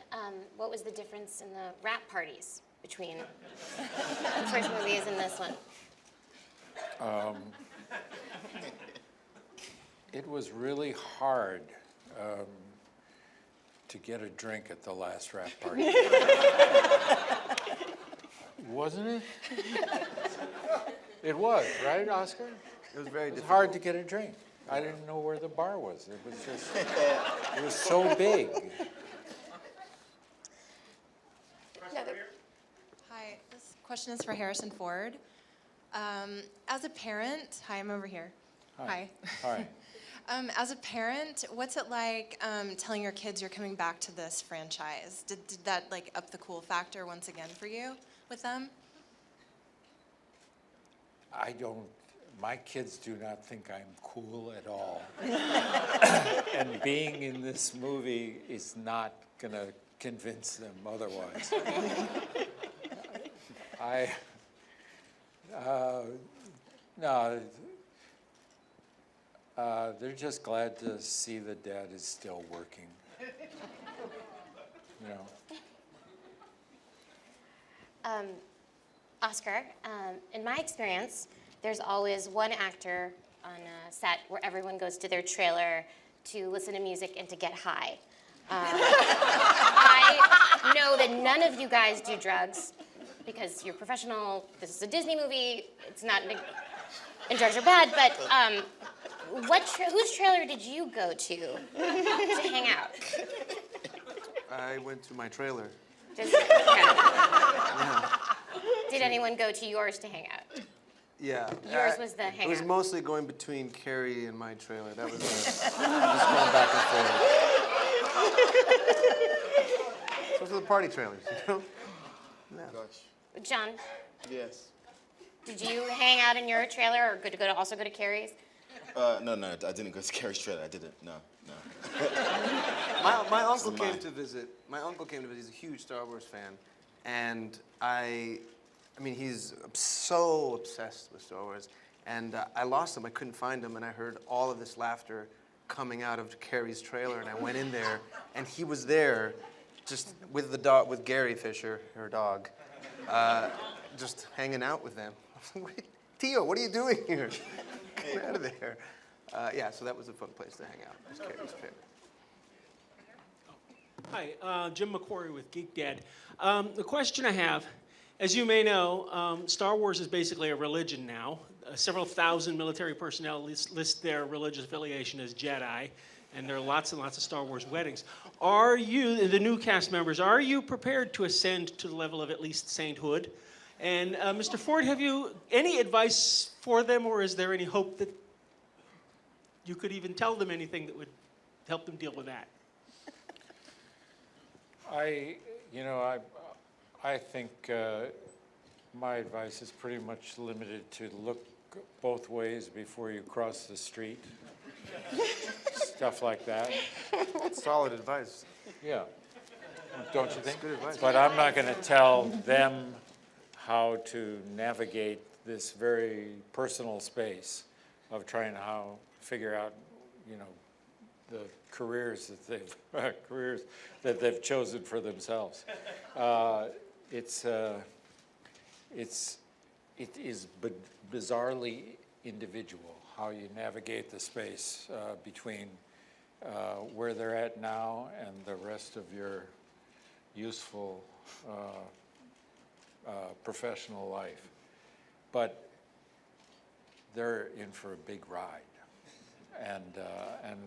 What was the difference in the rap parties between the first movies and this one? It was really hard to get a drink at the last rap party. Wasn't it? It was, right, Oscar? It was very difficult. Hard to get a drink. I didn't know where the bar was. It was just, it was so big. Hi, this question is for Harrison Ford. As a parent, hi, I'm over here. Hi. Hi. As a parent, what's it like telling your kids you're coming back to this franchise? Did that like up the cool factor once again for you? with them? My kids do not think I'm cool at all. And being in this movie is not going to convince them otherwise. No, they're just glad to see that Dad is still working. You know. Oscar, in my experience, there's always one actor on a set where everyone goes to their trailer to listen to music and to get high. I know that none of you guys do drugs because you're professional. This is a Disney movie. It's not, and drugs are bad, but whose trailer did you go to hang out? I went to my trailer. Did anyone go to yours to hang out? Yeah. Yours was the hangout. It was mostly going between Carrie and my trailer. That was just going back and forth. Those are the party trailers, you know? Yeah. John, Yes. did you hang out in your trailer or also go to Carrie's? No, I didn't go to Carrie's trailer. I didn't. No. My uncle came to visit. My uncle came to visit. He's a huge Star Wars fan, and I mean, he's so obsessed with Star Wars. And I lost him. I couldn't find him, and I heard all of this laughter coming out of Carrie's trailer, and I went in there, and he was there, just with the dog, with Gary Fisher, her dog, just hanging out with them. I was like, Tio, what are you doing here? Get out of there. Yeah, so that was a fun place to hang out. It was Carrie's trailer. Hi, Jim McQuarrie with Geek Dad. The question I have, as you may know, Star Wars is basically a religion now. Several thousand military personnel list their religious affiliation as Jedi, and there are lots and lots of Star Wars weddings. Are you, the new cast members, are you prepared to ascend to the level of at least sainthood? And Mr. Ford, have you any advice for them, or is there any hope that you could even tell them anything that would help them deal with that? I think my advice is pretty much limited to look both ways before you cross the street. Stuff like that. Solid advice. Yeah. Don't you think? Good advice. But I'm not going to tell them how to navigate this very personal space of trying to figure out, the careers that they've chosen for themselves. It is bizarrely individual how you navigate the space between where they're at now and the rest of your useful professional life. But they're in for a big ride, and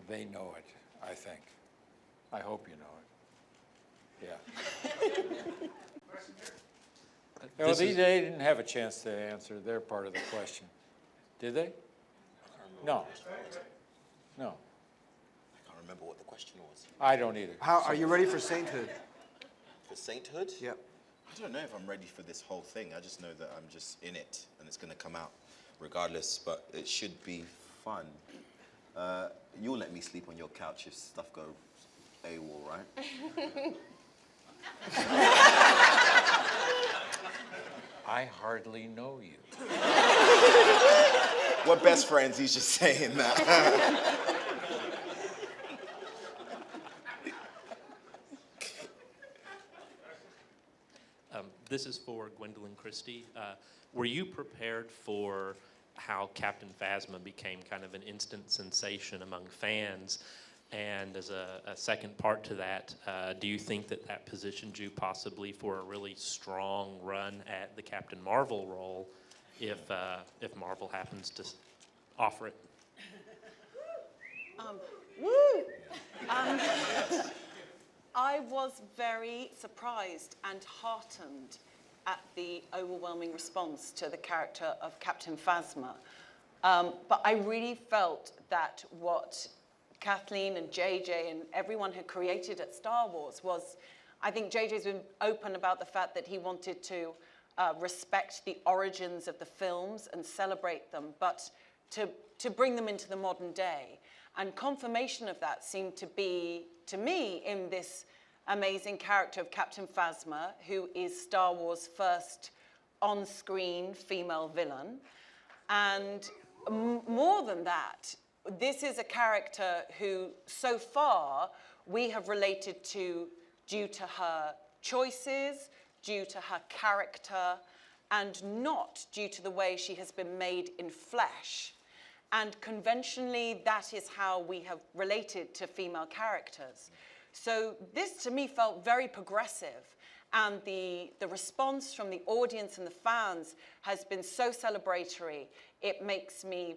they know it, I think. I hope you know it. Yeah. No, they didn't have a chance to answer their part of the question. Did they? No. No. I can't remember what the question was. I don't either. How are you ready for sainthood? For sainthood? Yep. I don't know if I'm ready for this whole thing. I just know that I'm just in it, and it's going to come out regardless, but it should be fun. You'll let me sleep on your couch if stuff goes AWOL, right? I hardly know you. We're best friends, he's just saying that. This is for Gwendoline Christie. Were you prepared for how Captain Phasma became kind of an instant sensation among fans? And as a second part to that, do you think that positioned you possibly for a really strong run at the Captain Marvel role if Marvel happens to offer it? I was very surprised and heartened at the overwhelming response to the character of Captain Phasma. But I really felt that what Kathleen and JJ and everyone had created at Star Wars was, I think JJ's been open about the fact that he wanted to respect the origins of the films and celebrate them, but to bring them into the modern day. And confirmation of that seemed to be, to me, in this amazing character of Captain Phasma, who is Star Wars' first on-screen female villain. And more than that, this is a character who, so far, we have related to due to her choices, due to her character, and not due to the way she has been made in flesh. And conventionally, that is how we have related to female characters. So this, to me, felt very progressive. And the response from the audience and the fans has been so celebratory. It makes me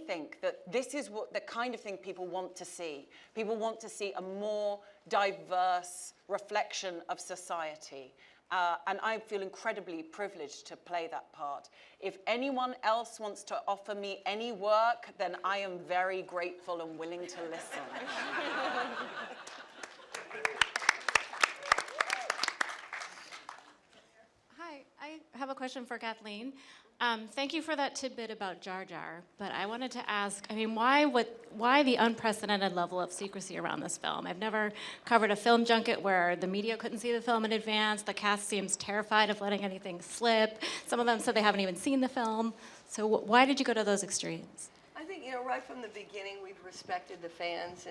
think that this is what the kind of thing people want to see. People want to see a more diverse reflection of society. And I feel incredibly privileged to play that part. If anyone else wants to offer me any work, then I am very grateful and willing to listen. Hi, I have a question for Kathleen. Thank you for that tidbit about Jar Jar, but I wanted to ask, I mean, why the unprecedented level of secrecy around this film? I've never covered a film junket where the media couldn't see the film in advance. The cast seems terrified of letting anything slip. Some of them said they haven't even seen the film. So why did you go to those extremes? I think, right from the beginning, we've respected the fans,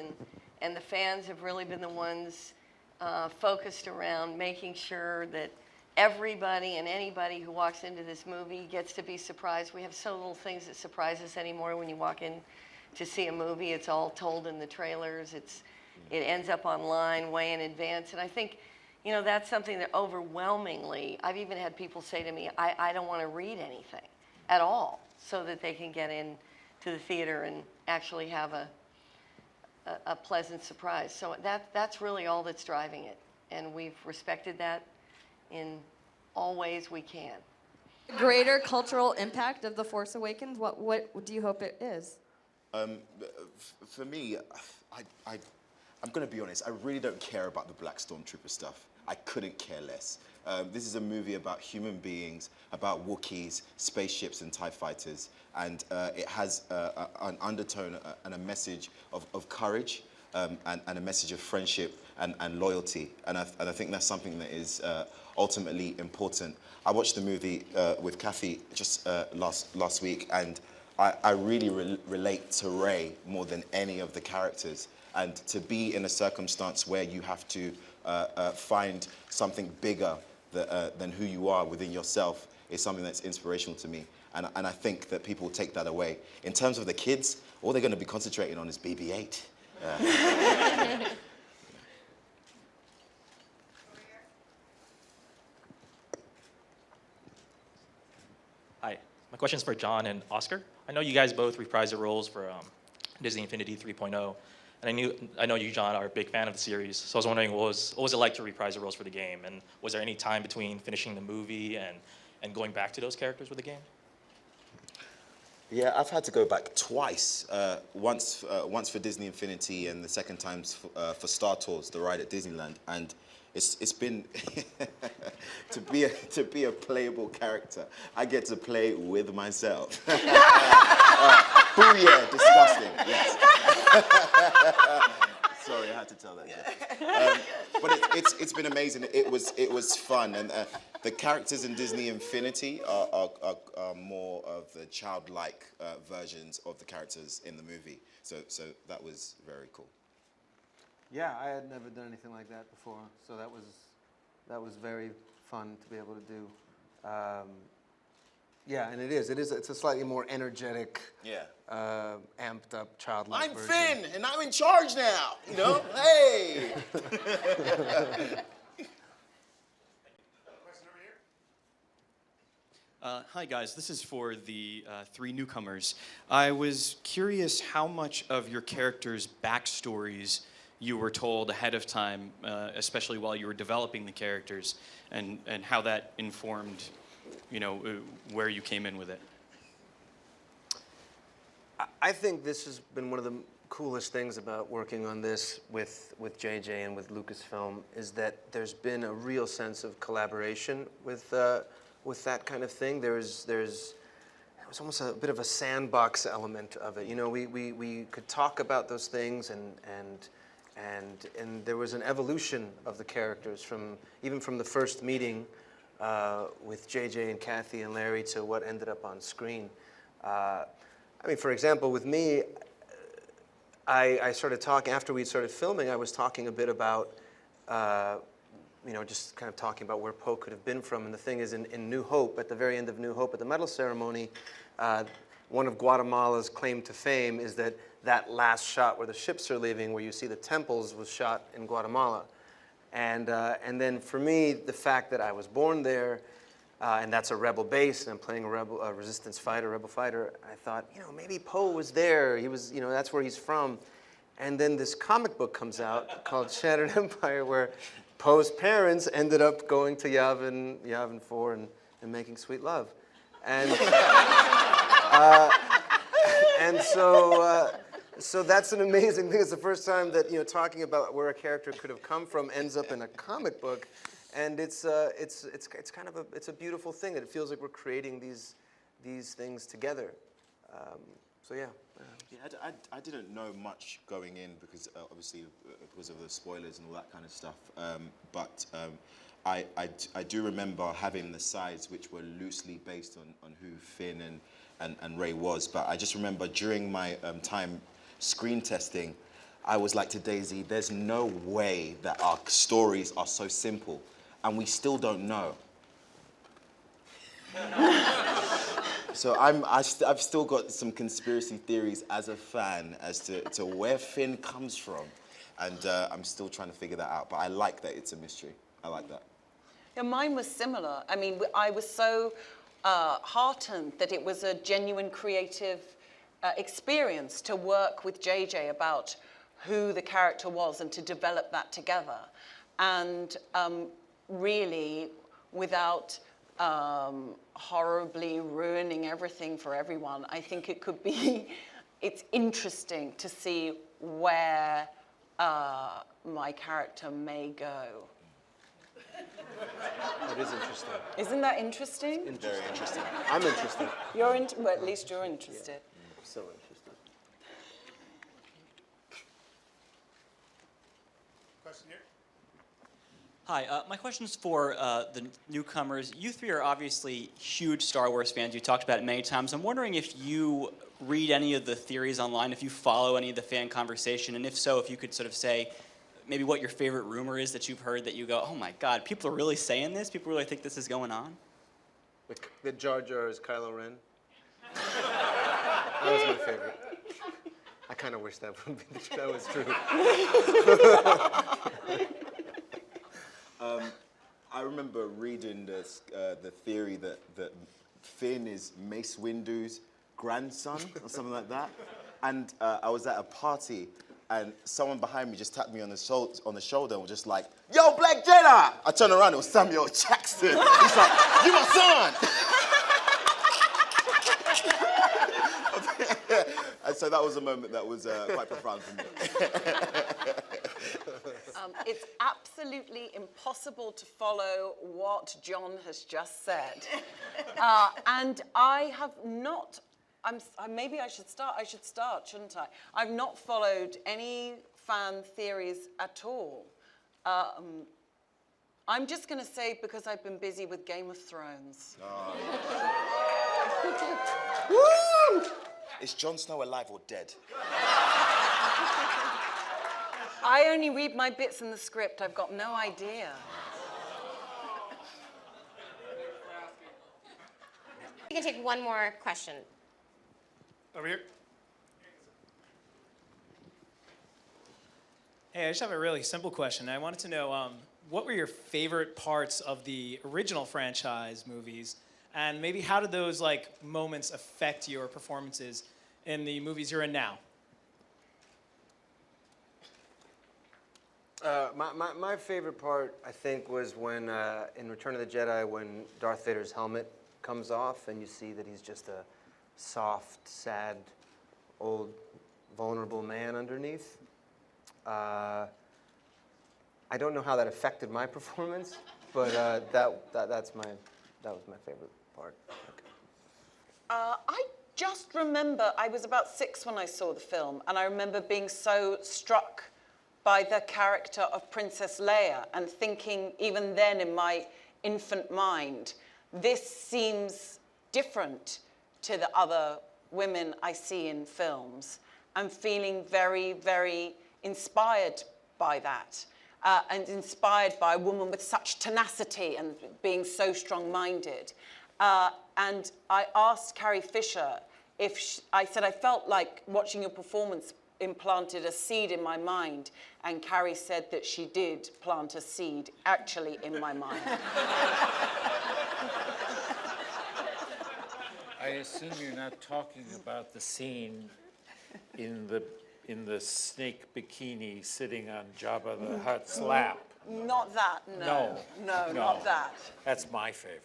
and the fans have really been the ones focused around making sure that everybody and anybody who walks into this movie gets to be surprised. We have so little things that surprise us anymore when you walk in to see a movie. It's all told in the trailers. It ends up online way in advance. And I think, that's something that overwhelmingly, I've even had people say to me, I don't want to read anything at all so that they can get in to the theater and actually have a pleasant surprise. So that's really all that's driving it. And we've respected that in all ways we can. Greater cultural impact of The Force Awakens, what do you hope it is? For me, I'm going to be honest, I really don't care about the Black Stormtrooper stuff. I couldn't care less. This is a movie about human beings, about Wookiees, spaceships, and TIE fighters, and it has an undertone and a message of courage and a message of friendship and loyalty, and I think that's something that is ultimately important. I watched the movie with Kathy just last week, and I really relate to Rey more than any of the characters. And to be in a circumstance where you have to find something bigger than who you are within yourself is something that's inspirational to me. And I think that people take that away. In terms of the kids, all they're going to be concentrating on is BB-8. Hi, my question's for John and Oscar. I know you guys both reprised your roles for Disney Infinity 3.0, and I know you, John, are a big fan of the series. So I was wondering, what was it like to reprise your roles for the game, and was there any time between finishing the movie and going back to those characters with the game? Yeah, I've had to go back twice. Once for Disney Infinity, and the second time for Star Tours, the ride at Disneyland. And it's been to be a playable character. I get to play with myself. Booyah! Disgusting. Yes. Sorry, I had to tell that. Yeah. But it's been amazing. It was fun, and the characters in Disney Infinity are more of the childlike versions of the characters in the movie. So that was very cool. Yeah, I had never done anything like that before, so that was very fun to be able to do. Yeah, and it's a slightly more energetic, amped up childlike version. I'm Finn, and I'm in charge now. You know, hey. Hi guys, this is for the three newcomers. I was curious how much of your characters' backstories you were told ahead of time, especially while you were developing the characters, and how that informed, where you came in with it. I think this has been one of the coolest things about working on this with JJ and with Lucasfilm is that there's been a real sense of collaboration with with that kind of thing. It was almost a bit of a sandbox element of it. You know, we could talk about those things, and there was an evolution of the characters even from the first meeting with JJ and Kathy and Larry to what ended up on screen. I mean, for example, with me, I started talking, after we started filming, I was talking a bit about, you know, just kind of talking about where Poe could have been from. And the thing is, in New Hope, at the very end of New Hope, at the medal ceremony, one of Guatemala's claim to fame is that last shot where the ships are leaving, where you see the temples, was shot in Guatemala. And then for me, the fact that I was born there, and that's a rebel base, and I'm playing a resistance fighter, rebel fighter, I thought, you know, maybe Poe was there. He was, you know, that's where he's from. And then this comic book comes out called Shattered Empire, where Poe's parents ended up going to Yavin 4 and making sweet love. And, so that's an amazing thing. It's the first time that, you know, talking about where a character could have come from ends up in a comic book. And it's kind of a beautiful thing that it feels like we're creating these things together. So yeah. Yeah, I didn't know much going in because obviously because of the spoilers and all that kind of stuff. But I do remember having the sides which were loosely based on who Finn and Rey was. But I just remember during my time screen testing, I was like to Daisy, there's no way that our stories are so simple, and we still don't know. So I've still got some conspiracy theories as a fan as to where Finn comes from, and I'm still trying to figure that out. But I like that it's a mystery. I like that. Yeah, mine was similar. I mean, I was so heartened that it was a genuine creative experience to work with JJ about who the character was and to develop that together. And really, without horribly ruining everything for everyone, I think it's interesting to see where my character may go. That is interesting. Isn't that interesting? Very interesting. I'm interested. Well, at least you're interested. Yeah, I'm so interested. Question here. Hi, my question's for the newcomers. You three are obviously huge Star Wars fans. You talked about it many times. I'm wondering if you read any of the theories online, if you follow any of the fan conversation, and if so, if you could sort of say maybe what your favorite rumor is that you've heard that you go, oh my God, people are really saying this? People really think this is going on? The Jar Jar is Kylo Ren. That was my favorite. I kind of wish that was true. I remember reading the theory that Finn is Mace Windu's grandson or something like that. And I was at a party, and someone behind me just tapped me on the shoulder and was just like, "Yo, Black Jedi!" I turned around, it was Samuel Jackson. He's like, "You my son!" And so that was a moment that was quite profound for me. It's absolutely impossible to follow what John has just said. And I have not, maybe I should start, shouldn't I? I've not followed any fan theories at all. I'm just going to say because I've been busy with Game of Thrones. Oh. Woo! Is Jon Snow alive or dead? I only read my bits in the script. I've got no idea. We can take one more question. Over here. Hey, I just have a really simple question. I wanted to know what were your favorite parts of the original franchise movies, and maybe how did those moments affect your performances in the movies you're in now? My favorite part, I think, was when in Return of the Jedi, when Darth Vader's helmet comes off and you see that he's just a soft, sad, old, vulnerable man underneath. I don't know how that affected my performance, but that's that was my favorite part. I just remember I was about 6 when I saw the film, and I remember being so struck by the character of Princess Leia and thinking, even then in my infant mind, this seems different to the other women I see in films. I'm feeling very, very inspired by that. And inspired by a woman with such tenacity and being so strong-minded. And I asked Carrie Fisher if I said, I felt like watching your performance implanted a seed in my mind. And Carrie said that she did plant a seed actually in my mind. I assume you're not talking about the scene in the snake bikini sitting on Jabba the Hutt's lap. Not that, no. No, not that. That's my favorite.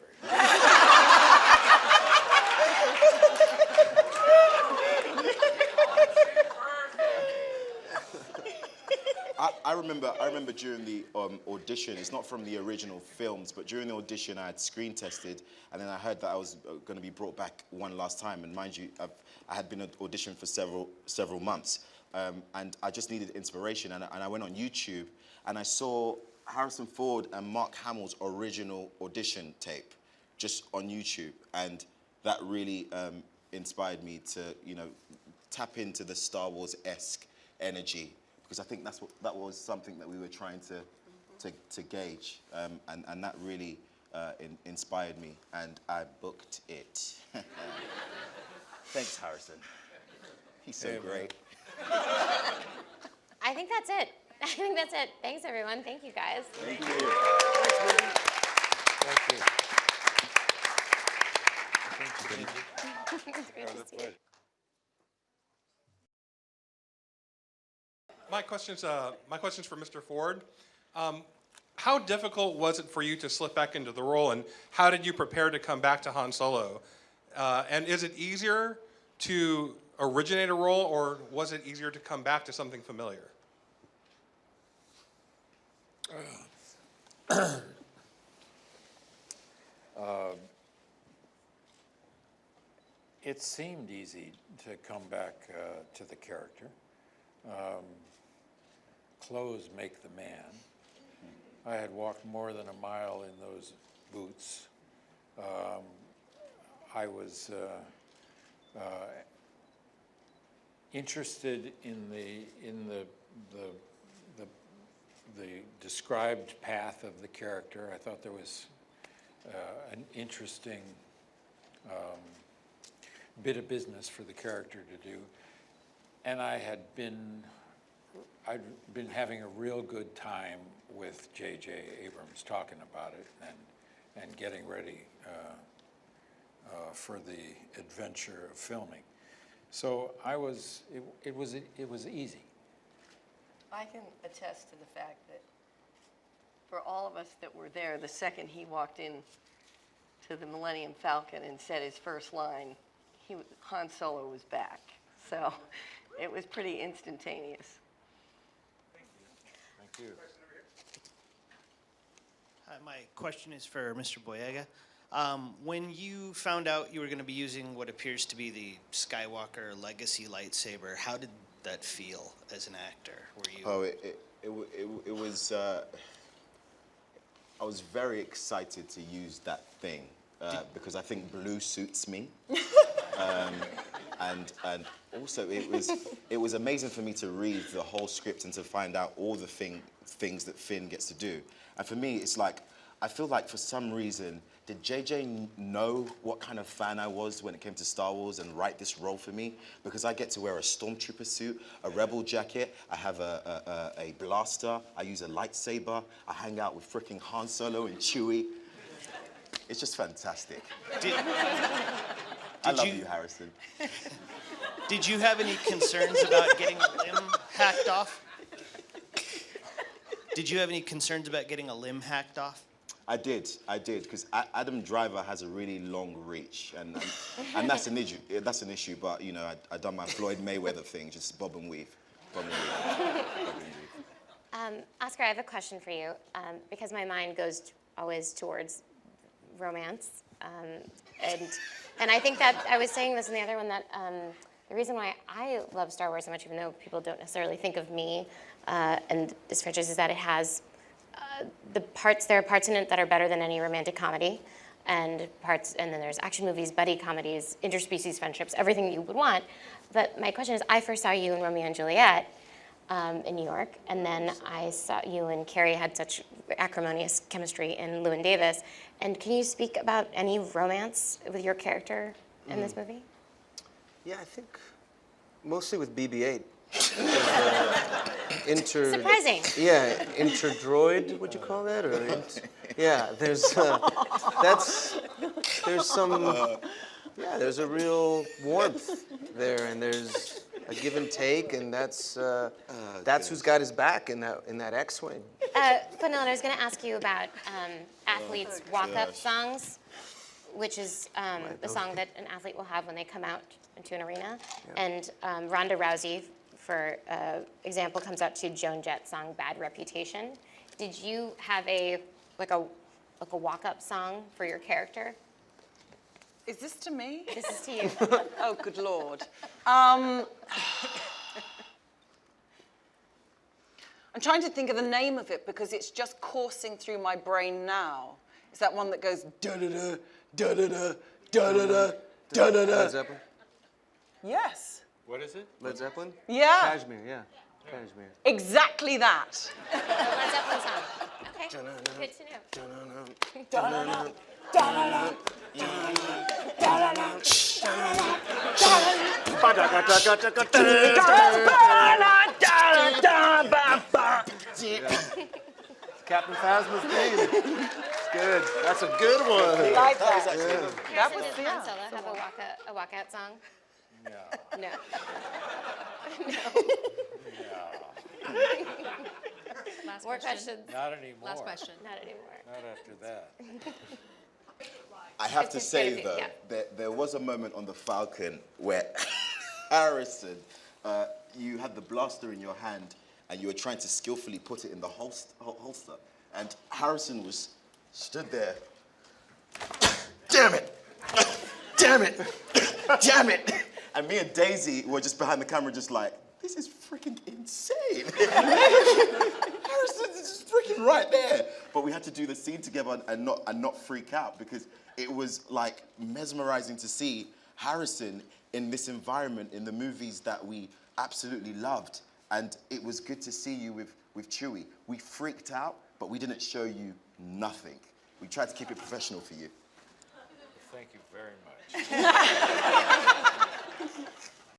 I remember during the audition, it's not from the original films, but during the audition I had screen tested, and then I heard that I was going to be brought back one last time. And mind you, I had been auditioned for several months, and I just needed inspiration. And I went on YouTube, and I saw Harrison Ford and Mark Hamill's original audition tape, just on YouTube, and that really inspired me to, tap into the Star Wars-esque energy. Because I think that was something that we were trying to gauge, and that really inspired me, and I booked it. Thanks, Harrison. He's so great. I think that's it. I think that's it. Thanks, everyone. Thank you, guys. Thank you. Great to see you. My question's for Mr. Ford. How difficult was it for you to slip back into the role, and how did you prepare to come back to Han Solo? And is it easier to originate a role, or was it easier to come back to something familiar? It seemed easy to come back to the character. Clothes make the man. I had walked more than a mile in those boots. I was interested in the described path of the character. I thought there was an interesting bit of business for the character to do, and I'd been having a real good time with J.J. Abrams talking about it and getting ready for the adventure of filming. So it was easy. I can attest to the fact that for all of us that were there, the second he walked in to the Millennium Falcon and said his first line, Han Solo was back. So it was pretty instantaneous. Thank you. Hi, my question is for Mr. Boyega. When you found out you were going to be using what appears to be the Skywalker legacy lightsaber, how did that feel as an actor? Were you? It was. I was very excited to use that thing because I think blue suits me, and also it was amazing for me to read the whole script and to find out all the things that Finn gets to do. And for me, it's like I feel like for some reason, did JJ know what kind of fan I was when it came to Star Wars and write this role for me? Because I get to wear a stormtrooper suit, a rebel jacket, I have a blaster, I use a lightsaber, I hang out with fricking Han Solo and Chewie. It's just fantastic. I love you, Harrison. Did you have any concerns about getting a limb hacked off? Did you have any concerns about getting a limb hacked off? I did, because Adam Driver has a really long reach, and that's an issue. That's an issue. But I done my Floyd Mayweather thing, just bob and weave, bob and weave. Oscar, I have a question for you, because my mind goes always towards romance. And I think that I was saying this in the other one that the reason why I love Star Wars so much, even though people don't necessarily think of me and this franchise, is that it has there are parts in it that are better than any romantic comedy, and then there's action movies, buddy comedies, interspecies friendships, everything you would want. But my question is, I first saw you in Romeo and Juliet in New York, and then I saw you and Carrie had such acrimonious chemistry in Llewyn Davis. And can you speak about any romance with your character in this movie? Yeah, I think mostly with BB-8. Surprising. Yeah, interdroid, would you call that? Yeah, there's there's a real warmth there, and there's a give and take, and that's who's got his back in that X-wing. Gwendoline, I was going to ask you about athletes' walk-up songs, which is the song that an athlete will have when they come out into an arena. Yeah. And Ronda Rousey, for example, comes out to Joan Jett's song "Bad Reputation." Did you have a walk-up song for your character? Is this to me? This is to you. Oh, good Lord. I'm trying to think of the name of it because it's just coursing through my brain now. Is that one that goes da-da-da, da-da-da, da-da-da, da-da-da? Led Zeppelin? Yes. What is it? Led Zeppelin? Yeah. Kashmir, yeah. Kashmir. Exactly that. Led Zeppelin song. Okay, good to know. Da-da-da, da-da-da. Captain Phasma's theme. It's good. That's a good one. I like that. That was Han Solo have a walkout song? No. No. More questions. Not anymore. Last question. Not anymore. Not after that. I have to It's say, crazy, though, yeah. that there was a moment on the Falcon where Harrison, you had the blaster in your hand and you were trying to skillfully put it in the holster. And Harrison was stood there. Damn it! Damn it! Damn it! And me and Daisy were just behind the camera just like, this is freaking insane. Harrison is just freaking right there. But we had to do the scene together and not freak out because it was like mesmerizing to see Harrison in this environment in the movies that we absolutely loved. And it was good to see you with Chewie. We freaked out, but we didn't show you nothing. We tried to keep it professional for you. Thank you very much.